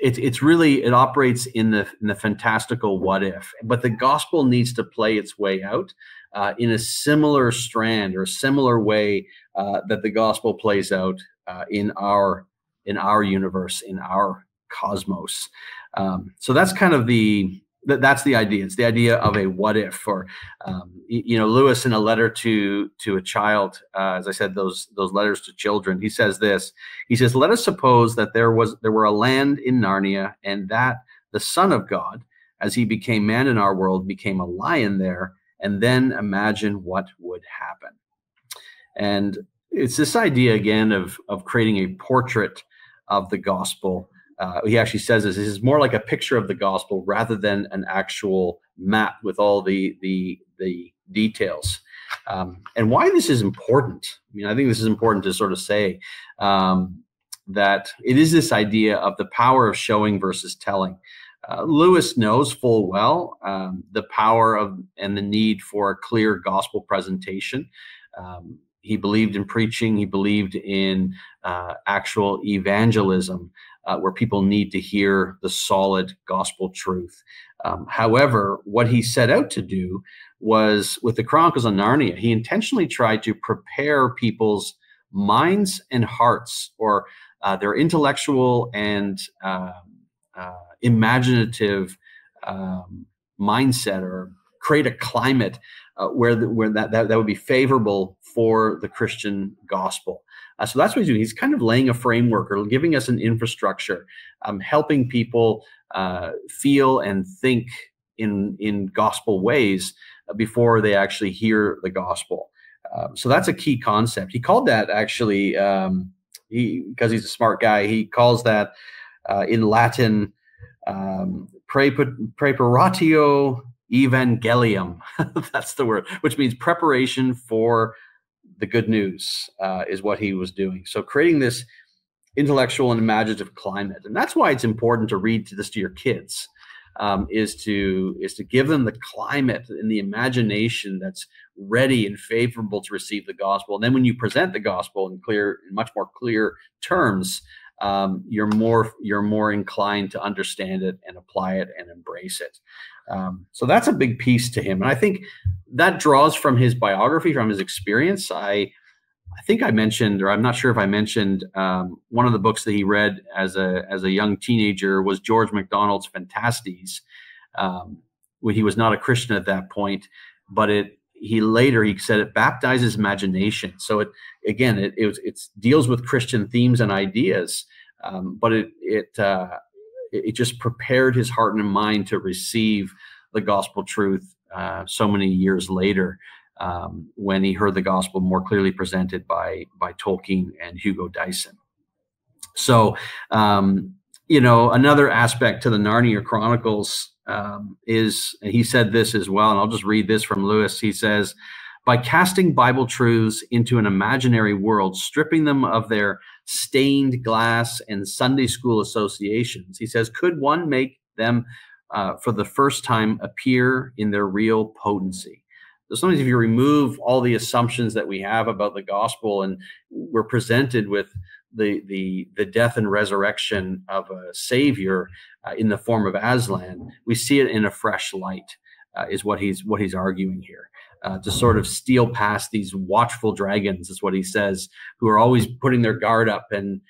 it's really, it operates in the fantastical what if, but the gospel needs to play its way out in a similar strand or similar way that the gospel plays out in our universe, in our cosmos. So that's kind of that's the idea. It's the idea of a what if, or Lewis, in a letter to a child, as I said, those letters to children, he says this. He says, "Let us suppose that there were a land in Narnia, and that the Son of God, as he became man in our world, became a lion there, and then imagine what would happen." And it's this idea again of creating a portrait of the gospel. He actually says this is more like a picture of the gospel rather than an actual map with all the details. And why this is important, I mean, I think this is important to sort of say that it is this idea of the power of showing versus telling. Lewis knows full well the power of and the need for a clear gospel presentation. He believed in preaching. He believed in actual evangelism, where people need to hear the solid gospel truth. However, what he set out to do was, with the Chronicles of Narnia, he intentionally tried to prepare people's minds and hearts, or their intellectual and imaginative mindset, or create a climate where that would be favorable for the Christian gospel. So that's what he's doing. He's kind of laying a framework, or giving us an infrastructure, helping people feel and think in gospel ways before they actually hear the gospel. So that's a key concept. He called that, actually, because he's a smart guy, he calls that in Latin preparatio evangelium. That's the word, which means preparation for the good news, is what he was doing. So creating this intellectual and imaginative climate. And that's why it's important to read this to your kids, is to give them the climate and the imagination that's ready and favorable to receive the gospel. And then when you present the gospel in much more clear terms, you're more inclined to understand it and apply it and embrace it. So that's a big piece to him. And I think that draws from his biography, from his experience. I think I mentioned, or I'm not sure if I mentioned, one of the books that he read as a young teenager was George MacDonald's Phantastes. When he was not a Christian at that point, but he said it baptizes imagination. So it deals with Christian themes and ideas, but it just prepared his heart and mind to receive the gospel truth so many years later, when he heard the gospel more clearly presented by Tolkien and Hugo Dyson. So, another aspect to the Narnia Chronicles is, and he said this as well, and I'll just read this from Lewis. He says, "By casting Bible truths into an imaginary world, stripping them of their stained glass and Sunday school associations," he says, "could one make them for the first time appear in their real potency?" So sometimes if you remove all the assumptions that we have about the gospel, and we're presented with the death and resurrection of a savior in the form of Aslan, we see it in a fresh light, is what he's arguing here. To sort of steal past these watchful dragons, is what he says, who are always putting their guard up and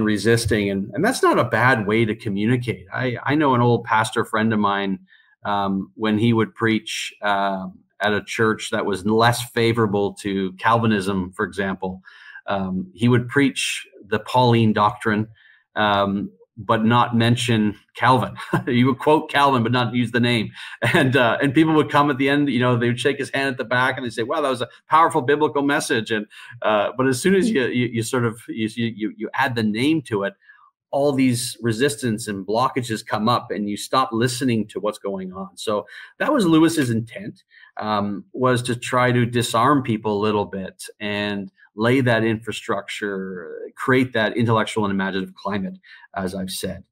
resisting. And that's not a bad way to communicate. I know an old pastor friend of mine, when he would preach at a church that was less favorable to Calvinism, for example, he would preach the Pauline doctrine, but not mention Calvin. He would quote Calvin, but not use the name. And people would come at the end, they would shake his hand at the back and they'd say, "Wow, that was a powerful biblical message." And but as soon as you add the name to it, all these resistance and blockages come up, and you stop listening to what's going on. So that was Lewis's intent, was to try to disarm people a little bit and lay that infrastructure, create that intellectual and imaginative climate, as I've said.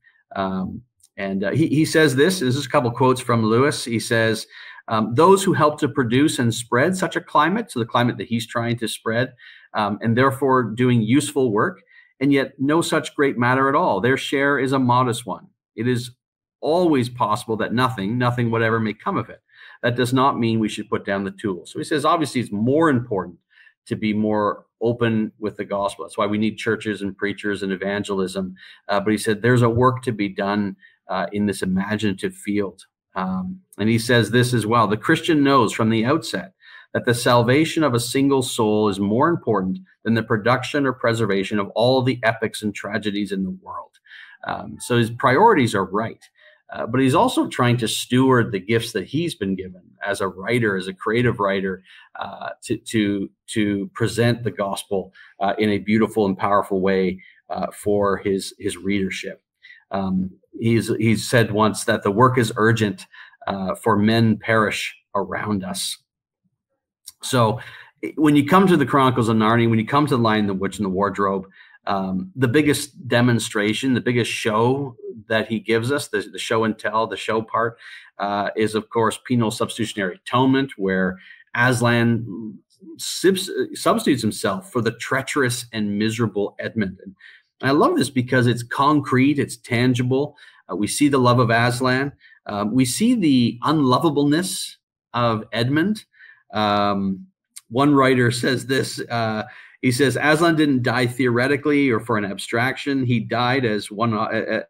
He says this is a couple quotes from Lewis. He says, "Those who help to produce and spread such a climate," so the climate that he's trying to spread, and therefore doing useful work, and yet no such great matter at all. Their share is a modest one. It is always possible that nothing whatever may come of it. That does not mean we should put down the tools. So he says, obviously, it's more important to be more open with the gospel. That's why we need churches and preachers and evangelism. But he said there's a work to be done in this imaginative field. And he says this as well: the Christian knows from the outset that the salvation of a single soul is more important than the production or preservation of all the epics and tragedies in the world. So his priorities are right. But he's also trying to steward the gifts that he's been given as a writer, as a creative writer, to present the gospel in a beautiful and powerful way for his readership. He's said once that the work is urgent, for men perish around us. So when you come to the Chronicles of Narnia, when you come to The Lion, the Witch, and the Wardrobe, the biggest demonstration, the biggest show that he gives us, the show and tell, the show part, is, of course, penal substitutionary atonement, where Aslan substitutes himself for the treacherous and miserable Edmund. And I love this because it's concrete, it's tangible. We see the love of Aslan. We see the unlovableness of Edmund. One writer says this, he says, Aslan didn't die theoretically or for an abstraction. He died as for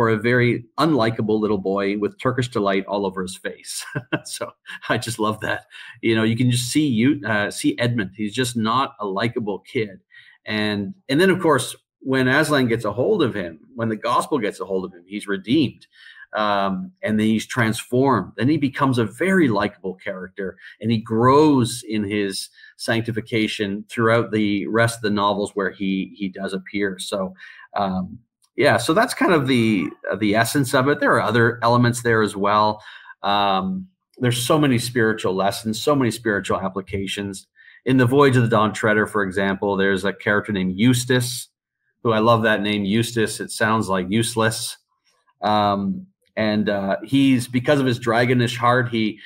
a very unlikable little boy with Turkish delight all over his face. So I just love that. You know, you can just see Edmund. He's just not a likable kid. And then, of course, when Aslan gets a hold of him, when the gospel gets a hold of him, he's redeemed. And then he's transformed. Then he becomes a very likable character, and he grows in his sanctification throughout the rest of the novels where he does appear. So, yeah, so that's kind of the essence of it. There are other elements there as well. There's so many spiritual lessons, so many spiritual applications. In The Voyage of the Dawn Treader, for example, there's a character named Eustace, who I love that name, Eustace. It sounds like useless. And he's, because of his dragonish heart, he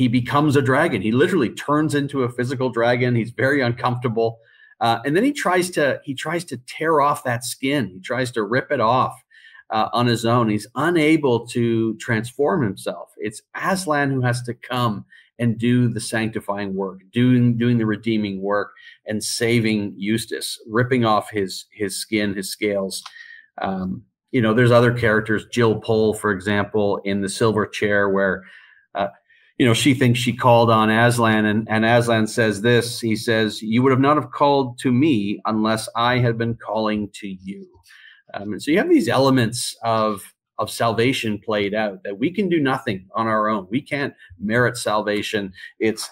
becomes a dragon. He literally turns into a physical dragon. He's very uncomfortable. And then he tries to tear off that skin. He tries to rip it off on his own. He's unable to transform himself. It's Aslan who has to come and do the sanctifying work, doing the redeeming work, and saving Eustace, ripping off his skin, his scales. You know, there's other characters, Jill Pole, for example, in The Silver Chair, where, you know, she thinks she called on Aslan, and Aslan says this. He says, "You would have not have called to me unless I had been calling to you." And so you have these elements of salvation played out, that we can do nothing on our own. We can't merit salvation. It's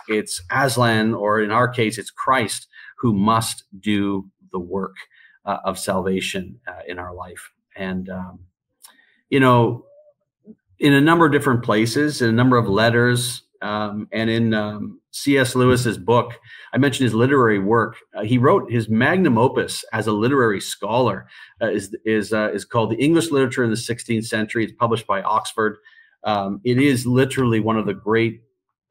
Aslan, or in our case, it's Christ, who must do the work of salvation in our life. And, you know, in a number of different places, in a number of letters, and in C.S. Lewis's book, I mentioned his literary work. He wrote his magnum opus as a literary scholar, is called The English Literature in the 16th Century. It's published by Oxford. It is literally one of the great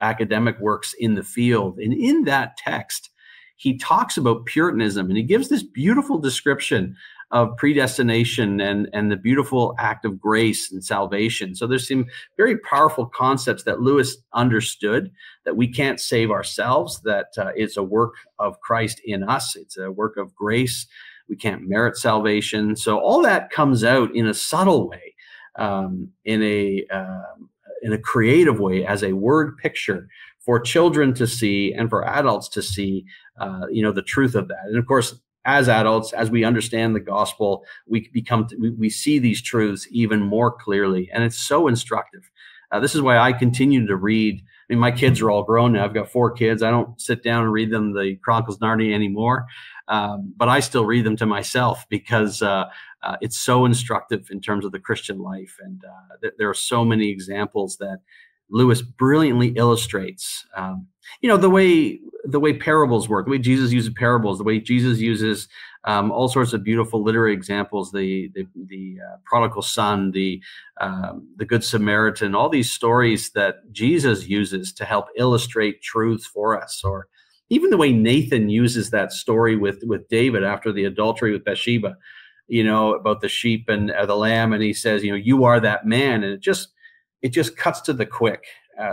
academic works in the field. And in that text, he talks about Puritanism, and he gives this beautiful description of predestination and the beautiful act of grace and salvation. So there's some very powerful concepts that Lewis understood, that we can't save ourselves, that it's a work of Christ in us. It's a work of grace. We can't merit salvation. So all that comes out in a subtle way, in a creative way, as a word picture for children to see and for adults to see, you know, the truth of that. And of course, as adults, as we understand the gospel, we see these truths even more clearly, and it's so instructive. This is why I continue to read. I mean, my kids are all grown now. I've got 4 kids. I don't sit down and read them the Chronicles of Narnia anymore, but I still read them to myself because it's so instructive in terms of the Christian life. And there are so many examples that Lewis brilliantly illustrates. You know, the way parables work, the way Jesus uses parables, the way Jesus uses all sorts of beautiful literary examples, the prodigal son, the Good Samaritan, all these stories that Jesus uses to help illustrate truth for us, or even the way Nathan uses that story with David after the adultery with Bathsheba, about the sheep and the lamb, and he says, you are that man, and it just cuts to the quick.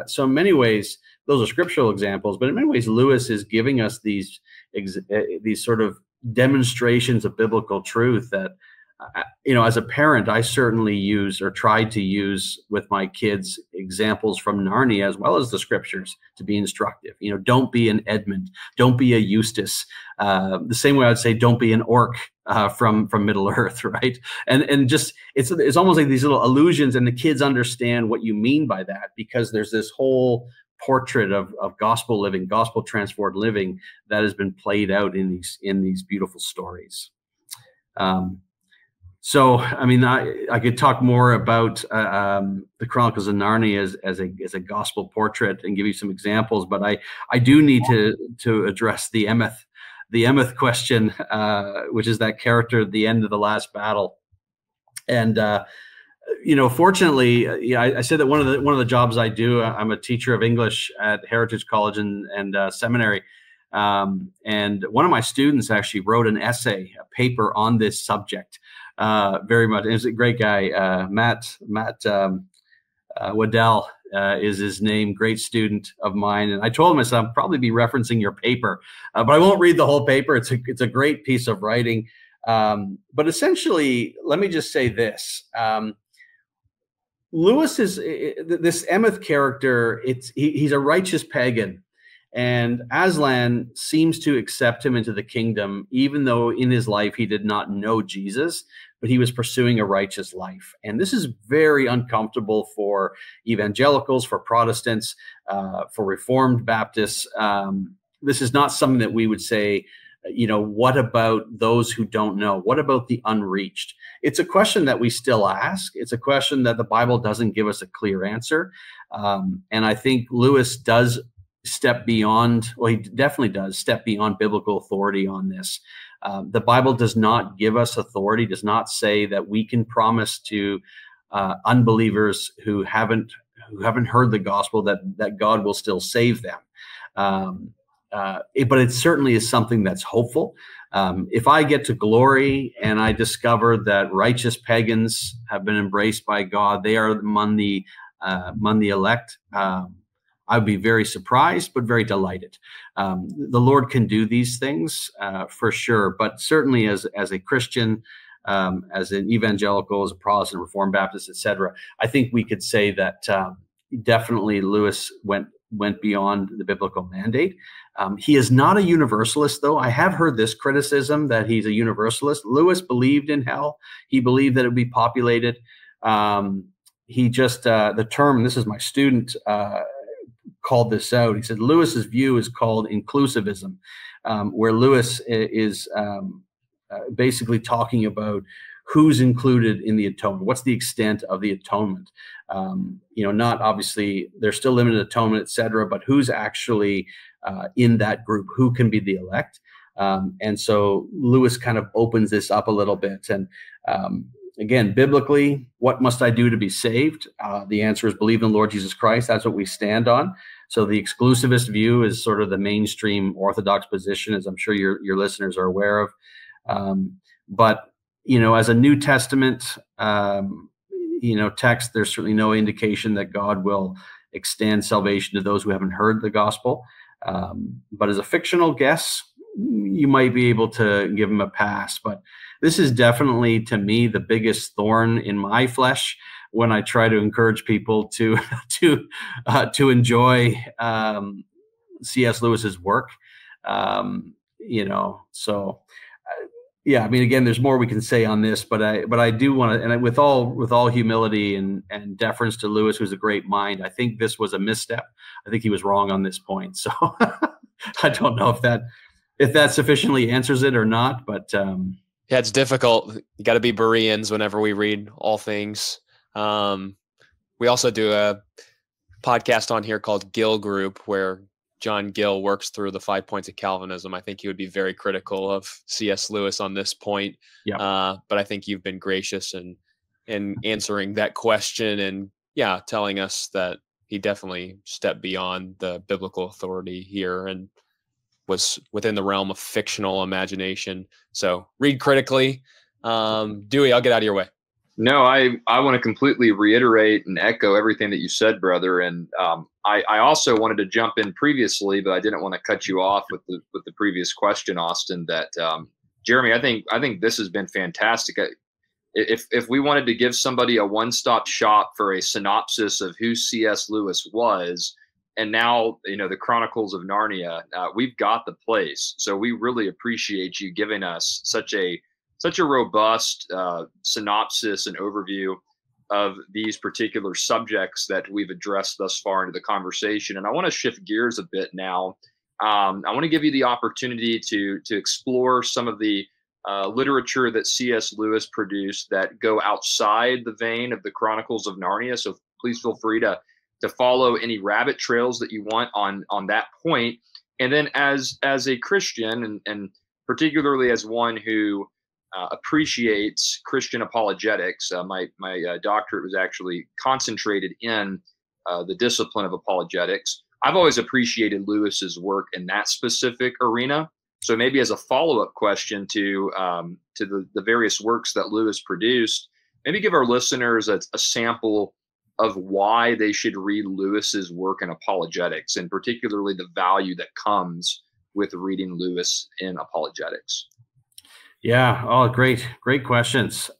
So in many ways, those are scriptural examples, but in many ways, Lewis is giving us these sort of demonstrations of biblical truth that, as a parent, I certainly use or tried to use with my kids examples from Narnia as well as the scriptures to be instructive. Don't be an Edmund, don't be a Eustace. The same way I'd say, don't be an orc from Middle Earth, right? And just it's almost like these little allusions, and the kids understand what you mean by that, because there's this whole portrait of gospel living, gospel transformed living that has been played out in these beautiful stories. So, I mean, I could talk more about the Chronicles of Narnia as a gospel portrait and give you some examples, but I do need to address the Emeth question, which is that character at the end of the last battle. And fortunately, I said that one of the jobs I do, I'm a teacher of English at Heritage College and Seminary. And one of my students actually wrote an essay, a paper on this subject. Very much. He's a great guy. Matt Waddell is his name. Great student of mine. And I told him, I said, I'll probably be referencing your paper, but I won't read the whole paper. It's a great piece of writing. But essentially, let me just say this. Lewis is this Emeth character. He's a righteous pagan. And Aslan seems to accept him into the kingdom, even though in his life he did not know Jesus, but he was pursuing a righteous life. And this is very uncomfortable for evangelicals, for Protestants, for Reformed Baptists. This is not something that we would say, what about those who don't know? What about the unreached? It's a question that we still ask. It's a question that the Bible doesn't give us a clear answer. And I think Lewis does step beyond, well, he definitely does step beyond biblical authority on this. The Bible does not give us authority, does not say that we can promise to unbelievers who haven't heard the gospel that God will still save them. But it certainly is something that's hopeful. If I get to glory and I discover that righteous pagans have been embraced by God, they are among the elect, I would be very surprised, but very delighted. The Lord can do these things for sure, but certainly as a Christian, as an evangelical, as a Protestant, Reformed Baptist, etc., I think we could say that definitely Lewis went beyond the biblical mandate. He is not a universalist, though. I have heard this criticism that he's a universalist. Lewis believed in hell. He believed that it would be populated. He just, the term, this is my student, called this out. He said Lewis's view is called inclusivism, where Lewis is basically talking about who's included in the atonement. What's the extent of the atonement? Not obviously there's still limited atonement, etc., but who's actually in that group? Who can be the elect? And so Lewis kind of opens this up a little bit. And again, biblically, what must I do to be saved? The answer is believe in the Lord Jesus Christ. That's what we stand on. So the exclusivist view is sort of the mainstream Orthodox position, as I'm sure your listeners are aware of. But as a New Testament, text, there's certainly no indication that God will extend salvation to those who haven't heard the gospel. But as a fictional guess, you might be able to give him a pass. But this is definitely, to me, the biggest thorn in my flesh when I try to encourage people to enjoy C.S. Lewis's work. Yeah, I mean, again, there's more we can say on this, but I do want to, and with all humility and deference to Lewis, who's a great mind, I think this was a misstep. I think he was wrong on this point. So I don't know if that sufficiently answers it or not, but yeah, it's difficult. You got to be Bereans whenever we read all things. We also do a podcast on here called Gill Group, where John Gill works through the 5 points of Calvinism. I think he would be very critical of C.S. Lewis on this point. Yeah. But I think you've been gracious in answering that question and telling us that he definitely stepped beyond the biblical authority here. And was within the realm of fictional imagination. So read critically. Dewey, I'll get out of your way. No, I want to completely reiterate and echo everything that you said, brother. And I also wanted to jump in previously, but I didn't want to cut you off with the previous question, Austin. That Jeremy, I think this has been fantastic. If we wanted to give somebody a one-stop shop for a synopsis of who C.S. Lewis was, and now the Chronicles of Narnia, we've got the place. So we really appreciate you giving us such a robust synopsis and overview of these particular subjects that we've addressed thus far into the conversation. And I want to shift gears a bit now. I want to give you the opportunity to explore some of the literature that C.S. Lewis produced that go outside the vein of the Chronicles of Narnia. So please feel free to follow any rabbit trails that you want on that point. And then as a Christian, and particularly as one who appreciates Christian apologetics. My doctorate was actually concentrated in the discipline of apologetics. I've always appreciated Lewis's work in that specific arena. So maybe as a follow-up question to the various works that Lewis produced, maybe give our listeners a sample of why they should read Lewis's work in apologetics, and particularly the value that comes with reading Lewis in apologetics. Yeah. Oh, great questions.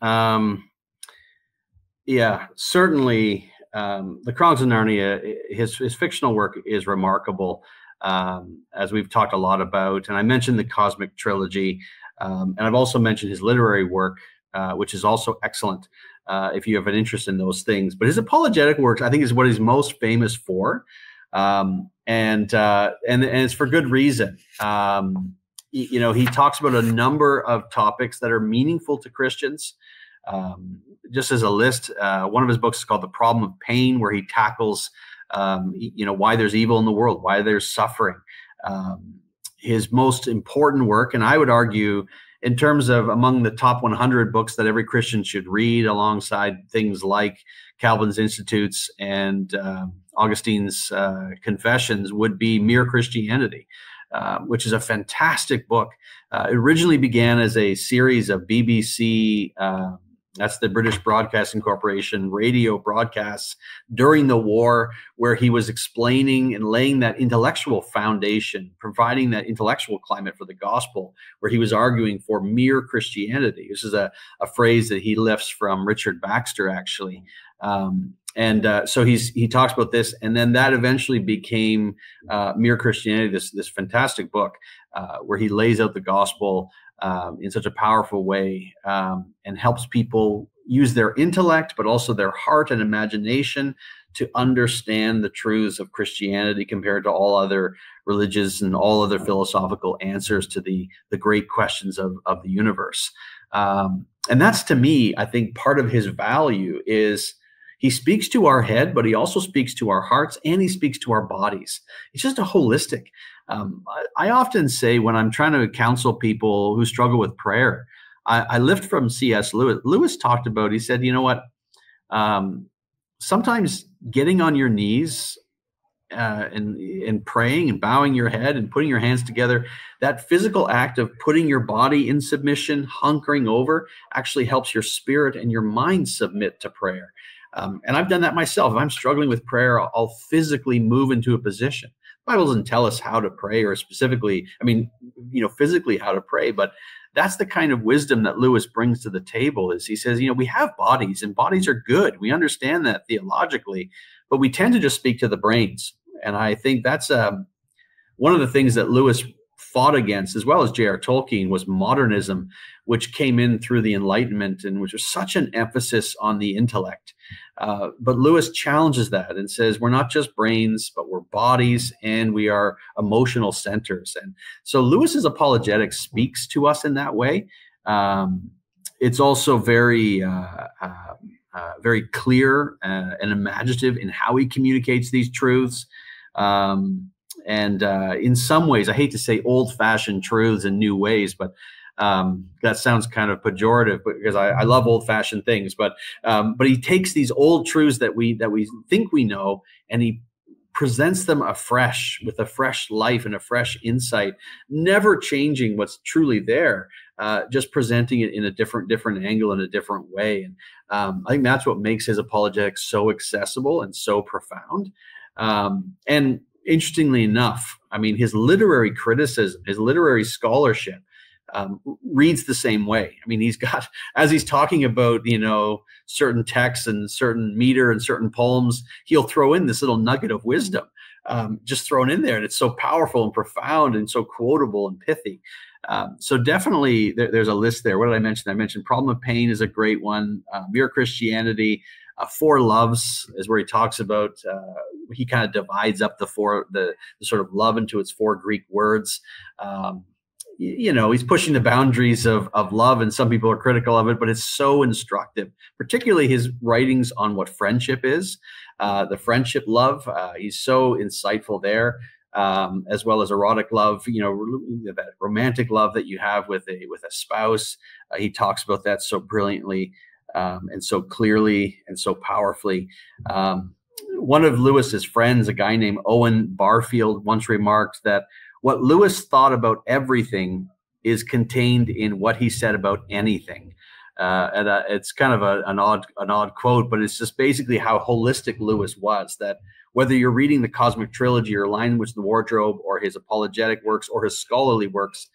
Yeah, certainly. The Chronicles of Narnia, his fictional work is remarkable, as we've talked a lot about. And I mentioned the Cosmic Trilogy, and I've also mentioned his literary work, which is also excellent, if you have an interest in those things. But his apologetic works, I think, is what he's most famous for, and it's for good reason. He talks about a number of topics that are meaningful to Christians. Just as a list, one of his books is called The Problem of Pain, where he tackles, why there's evil in the world, why there's suffering. His most important work, and I would argue in terms of among the top 100 books that every Christian should read, alongside things like Calvin's Institutes and Augustine's Confessions, would be Mere Christianity. Which is a fantastic book. It originally began as a series of BBC, that's the British Broadcasting Corporation, radio broadcasts during the war, where he was explaining and laying that intellectual foundation, providing that intellectual climate for the gospel, where he was arguing for mere Christianity. This is a phrase that he lifts from Richard Baxter, actually. So he talks about this, and then that eventually became Mere Christianity, this fantastic book where he lays out the gospel in such a powerful way, and helps people use their intellect, but also their heart and imagination to understand the truths of Christianity compared to all other religions and all other philosophical answers to the great questions of the universe. And that's, to me, I think part of his value is he speaks to our head, but he also speaks to our hearts, and he speaks to our bodies. It's just a holistic. I often say, when I'm trying to counsel people who struggle with prayer, I lift from C.S. Lewis. Lewis talked about, he said, you know what? Sometimes getting on your knees and praying and bowing your head and putting your hands together, that physical act of putting your body in submission, hunkering over, actually helps your spirit and your mind submit to prayer. And I've done that myself. If I'm struggling with prayer, I'll physically move into a position. The Bible doesn't tell us how to pray, or specifically, physically how to pray, but that's the kind of wisdom that Lewis brings to the table. Is he says, we have bodies, and bodies are good. We understand that theologically, but we tend to just speak to the brains. And I think that's one of the things that Lewis fought against, as well as J.R. Tolkien, was modernism, which came in through the Enlightenment, and which was such an emphasis on the intellect. But Lewis challenges that and says, we're not just brains, but we're bodies, and we are emotional centers. And so Lewis's apologetics speaks to us in that way. It's also very clear and imaginative in how he communicates these truths. And in some ways, I hate to say old-fashioned truths in new ways, but that sounds kind of pejorative, because I love old-fashioned things. But he takes these old truths that we think we know, and he presents them afresh with a fresh life and a fresh insight, never changing what's truly there, just presenting it in a different angle in a different way. And I think that's what makes his apologetics so accessible and so profound. And interestingly enough, I mean, his literary criticism, his literary scholarship reads the same way. I mean, he's got, as he's talking about, certain texts and certain meter and certain poems, he'll throw in this little nugget of wisdom just thrown in there. And it's so powerful and profound and so quotable and pithy. So definitely there's a list there. What did I mention? I mentioned Problem of Pain is a great one. Mere Christianity. Four Loves is where he talks about, he kind of divides up the sort of love into its four Greek words. He's pushing the boundaries of love, and some people are critical of it, but it's so instructive, particularly his writings on what friendship is, the friendship love. He's so insightful there, as well as erotic love, that romantic love that you have with a spouse. He talks about that so brilliantly and so clearly and so powerfully. One of Lewis's friends, a guy named Owen Barfield, once remarked that what Lewis thought about everything is contained in what he said about anything. And it's kind of an odd quote, but it's just basically how holistic Lewis was, that whether you're reading the Cosmic Trilogy or Language in the Wardrobe or his apologetic works or his scholarly works,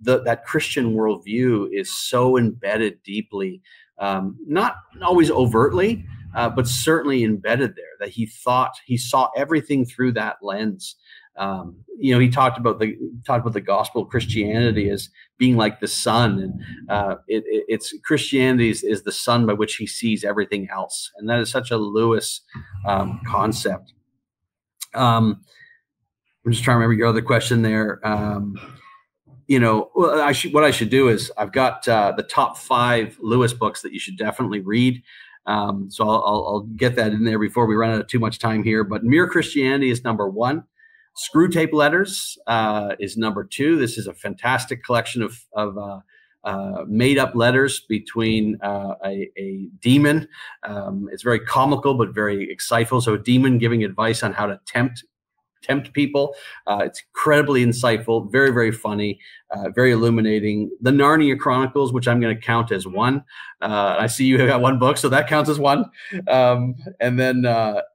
that Christian worldview is so embedded deeply, not always overtly, but certainly embedded there, that he saw everything through that lens. He talked about the gospel of Christianity as being like the sun, and it's Christianity is the sun by which he sees everything else, and that is such a Lewis concept. I'm just trying to remember your other question there. What I should do is I've got the top 5 Lewis books that you should definitely read. So I'll get that in there before we run out of too much time here. But Mere Christianity is number 1. Screwtape Letters is number 2. This is a fantastic collection of made-up letters between a demon. It's very comical but very insightful. So a demon giving advice on how to tempt people. It's incredibly insightful, very, very funny, very illuminating. The Narnia Chronicles, which I'm going to count as 1. I see you have got 1 book, so that counts as 1. And then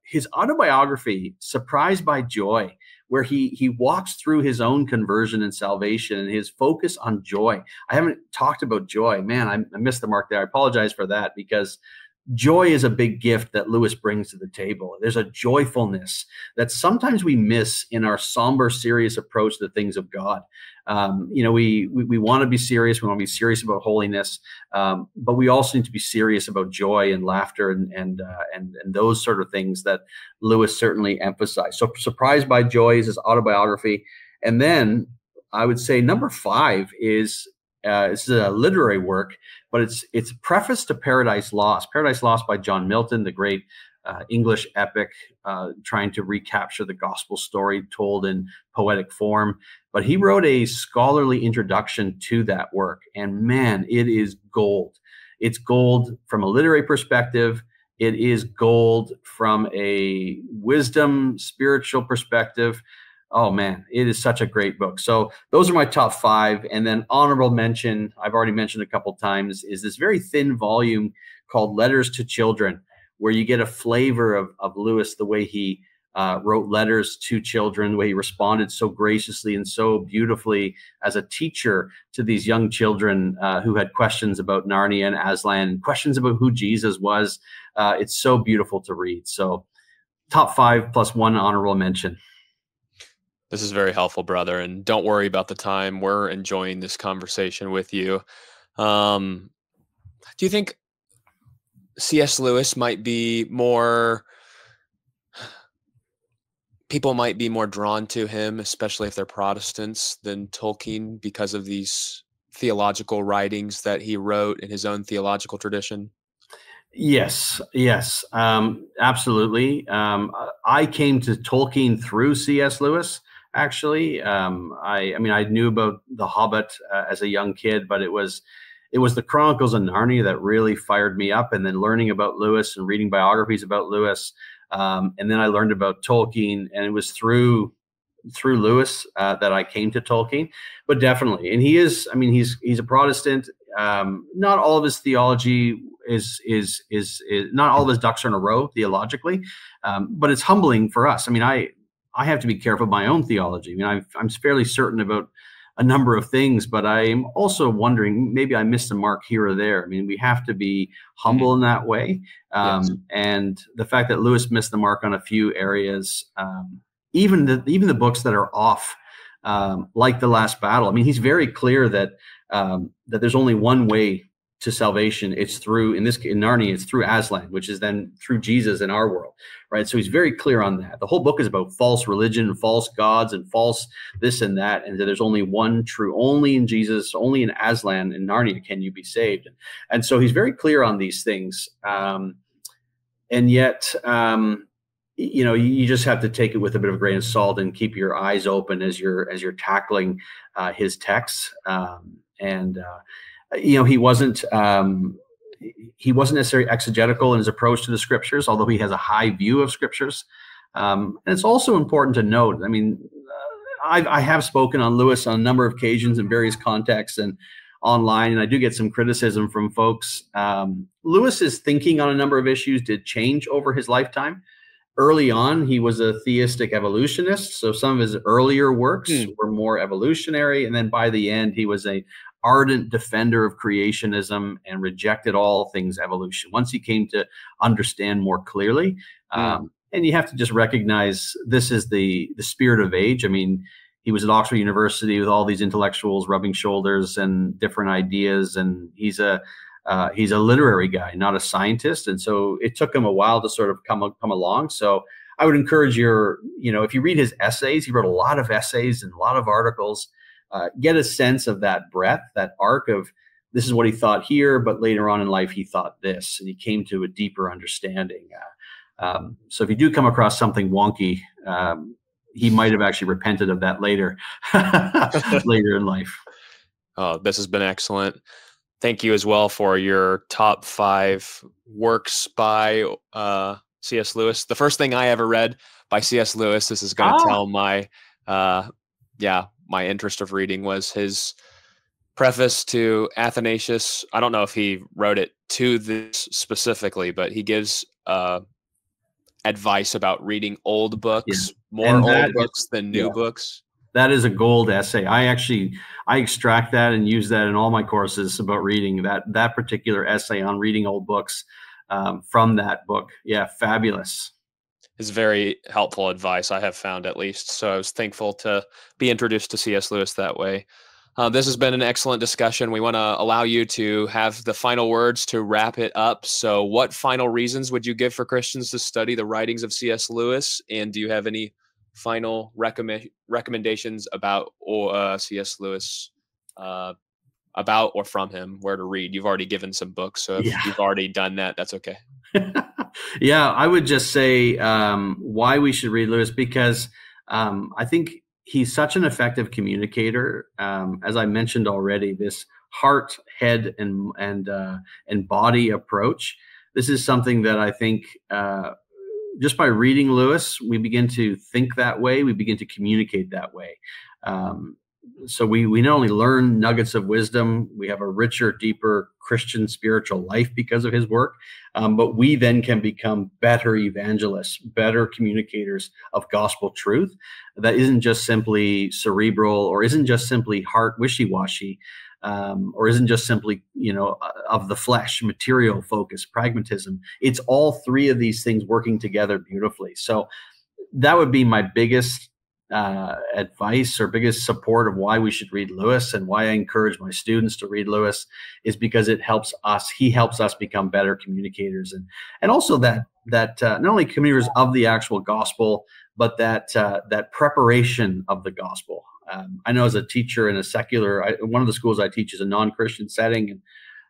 his autobiography, Surprised by Joy, where he walks through his own conversion and salvation and his focus on joy. I haven't talked about joy. Man, I missed the mark there. I apologize for that, because joy is a big gift that Lewis brings to the table. There's a joyfulness that sometimes we miss in our somber, serious approach to the things of God. We want to be serious. We want to be serious about holiness, but we also need to be serious about joy and laughter and those sort of things that Lewis certainly emphasized. So, Surprised by Joy is his autobiography, and then I would say number 5 is. It's a literary work, but it's preface to Paradise Lost. Paradise Lost by John Milton, the great English epic, trying to recapture the gospel story told in poetic form. But he wrote a scholarly introduction to that work, and man, it is gold. It's gold from a literary perspective. It is gold from a wisdom, spiritual perspective. Oh man, it is such a great book. So those are my top 5. And then honorable mention, I've already mentioned a couple times, is this very thin volume called Letters to Children, where you get a flavor of Lewis, the way he wrote letters to children, the way he responded so graciously and so beautifully as a teacher to these young children who had questions about Narnia and Aslan, questions about who Jesus was. It's so beautiful to read. So top 5 plus 1 honorable mention. This is very helpful, brother. And don't worry about the time. We're enjoying this conversation with you. Do you think C.S. Lewis might be more, people might be more drawn to him, especially if they're Protestants, than Tolkien because of these theological writings that he wrote in his own theological tradition? Yes, absolutely. I came to Tolkien through C.S. Lewis. Actually, I knew about The Hobbit as a young kid, but it was the Chronicles of Narnia that really fired me up. And then learning about Lewis and reading biographies about Lewis, And then I learned about Tolkien, and it was through Lewis that I came to Tolkien. But definitely, and I mean, he's a Protestant. Not all of his theology is not all of his ducks are in a row theologically, but it's humbling for us. I mean, I have to be careful of my own theology. I mean, I'm fairly certain about a number of things, but I'm also wondering, maybe I missed a mark here or there. I mean, we have to be humble in that way. Yes. And the fact that Lewis missed the mark on a few areas, even the books that are off, like The Last Battle. I mean, he's very clear that there's only one way to salvation. It's through, in Narnia, it's through Aslan, which is then through Jesus in our world, right? So he's very clear on that. The whole book is about false religion, false gods, and false this and that, and that there's only one true, only in Jesus, only in Aslan, in Narnia can you be saved. And so he's very clear on these things. And yet, you know, you just have to take it with a bit of a grain of salt and keep your eyes open as you're tackling his texts. You know, he wasn't necessarily exegetical in his approach to the scriptures, although he has a high view of scriptures. And it's also important to note, I mean, I have spoken on Lewis on a number of occasions in various contexts and online, and I do get some criticism from folks. Lewis's thinking on a number of issues did change over his lifetime. Early on, he was a theistic evolutionist, so some of his earlier works were more evolutionary, and then by the end, he was a ardent defender of creationism and rejected all things evolution once he came to understand more clearly. And you have to just recognize this is the spirit of age. I mean, he was at Oxford University with all these intellectuals rubbing shoulders and different ideas, and he's a literary guy, not a scientist. And so it took him a while to sort of come along. So I would encourage if you read his essays, he wrote a lot of essays and a lot of articles. Get a sense of that breadth, that arc of this is what he thought here, but later on in life he thought this, and he came to a deeper understanding. So if you do come across something wonky, he might have actually repented of that later, later in life. Oh, this has been excellent. Thank you as well for your top 5 works by C.S. Lewis. The first thing I ever read by C.S. Lewis, this is going to tell my interest of reading, was his preface to Athanasius. I don't know if he wrote it to this specifically, but he gives advice about reading old books, more old books than new books. That is a gold essay. I extract that and use that in all my courses about reading. That particular essay on reading old books from that book. Yeah, fabulous. Is very helpful advice, I have found, at least. So I was thankful to be introduced to C.S. Lewis that way. This has been an excellent discussion. We want to allow you to have the final words to wrap it up. So what final reasons would you give for Christians to study the writings of C.S. Lewis? And do you have any final recommendations about C.S. Lewis, about or from him, where to read? You've already given some books, so if you've already done that, that's okay. Yeah, I would just say why we should read Lewis, because I think he's such an effective communicator. As I mentioned already, this heart, head, and body approach. This is something that I think just by reading Lewis, we begin to think that way. We begin to communicate that way. So we not only learn nuggets of wisdom, we have a richer, deeper Christian spiritual life because of his work, but we then can become better evangelists, better communicators of gospel truth that isn't just simply cerebral, or isn't just simply heart wishy-washy, or isn't just simply, of the flesh, material focus, pragmatism. It's all three of these things working together beautifully. So that would be my biggest advice or biggest support of why we should read Lewis, and why I encourage my students to read Lewis, is because it helps us. He helps us become better communicators, and also that not only communicators of the actual gospel, but that preparation of the gospel. I know as a teacher in a secular, one of the schools I teach is a non-Christian setting, and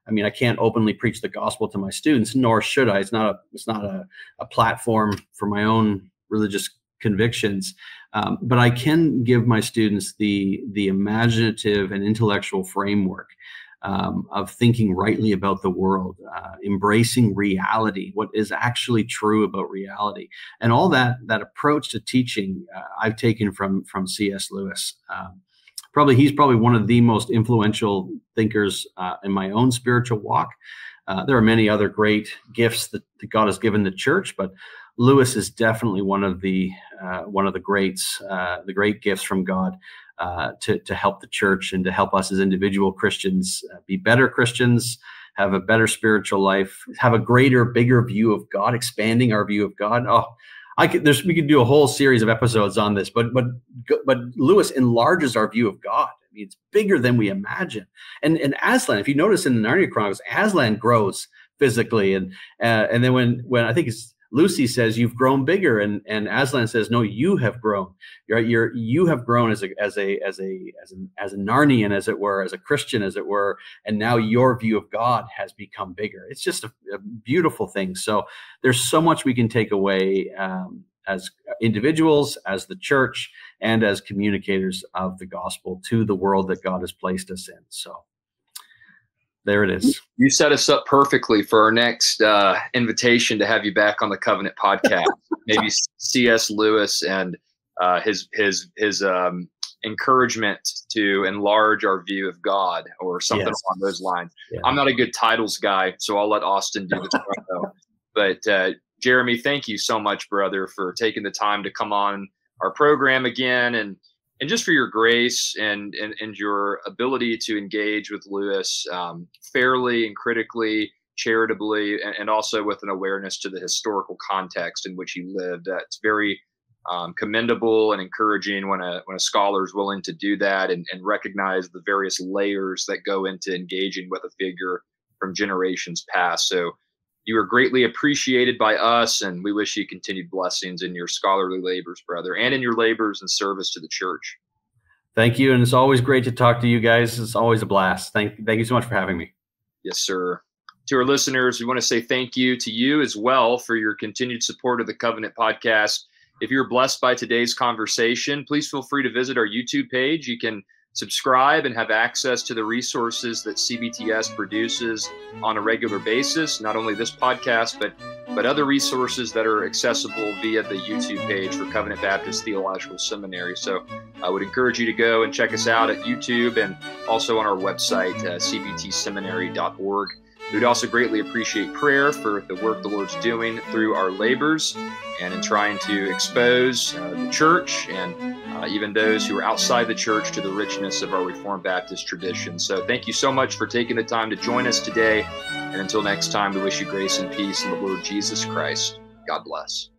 I mean, I can't openly preach the gospel to my students, nor should I. It's not a platform for my own religious convictions. But I can give my students the imaginative and intellectual framework of thinking rightly about the world, embracing reality, what is actually true about reality, and all that approach to teaching I've taken from C.S. Lewis. He's probably one of the most influential thinkers in my own spiritual walk. There are many other great gifts that God has given the church, but Lewis is definitely one of the greats, the great gifts from God to help the church and to help us as individual Christians be better Christians, have a better spiritual life, have a greater, bigger view of God, expanding our view of God. We could do a whole series of episodes on this, but Lewis enlarges our view of God. I mean, it's bigger than we imagine. And Aslan, if you notice in the Narnia Chronicles, Aslan grows physically, and then when I think it's Lucy says, "You've grown bigger," and Aslan says, "No, you have grown. You have grown as a Narnian, as it were, as a Christian, as it were, and now your view of God has become bigger." It's just a beautiful thing. So there's so much we can take away as individuals, as the church, and as communicators of the gospel to the world that God has placed us in. So there it is. You set us up perfectly for our next invitation to have you back on the Covenant podcast. Maybe C.S. Lewis and his encouragement to enlarge our view of God, or something along those lines. Yeah. I'm not a good titles guy, so I'll let Austin do the title. But Jeremy, thank you so much, brother, for taking the time to come on our program again, and just for your grace and your ability to engage with Lewis fairly and critically, charitably, and also with an awareness to the historical context in which he lived. It's very commendable and encouraging when a scholar is willing to do that and recognize the various layers that go into engaging with a figure from generations past. So you are greatly appreciated by us, and we wish you continued blessings in your scholarly labors, brother, and in your labors and service to the church. Thank you, and it's always great to talk to you guys. It's always a blast. Thank you so much for having me. Yes, sir. To our listeners, we want to say thank you to you as well for your continued support of the Covenant podcast. If you're blessed by today's conversation, please feel free to visit our YouTube page. You can subscribe and have access to the resources that CBTS produces on a regular basis, not only this podcast, but other resources that are accessible via the YouTube page for Covenant Baptist Theological Seminary. So I would encourage you to go and check us out at YouTube and also on our website, cbtseminary.org. We'd also greatly appreciate prayer for the work the Lord's doing through our labors and in trying to expose the church and even those who are outside the church to the richness of our Reformed Baptist tradition. So thank you so much for taking the time to join us today. And until next time, we wish you grace and peace in the Lord Jesus Christ. God bless.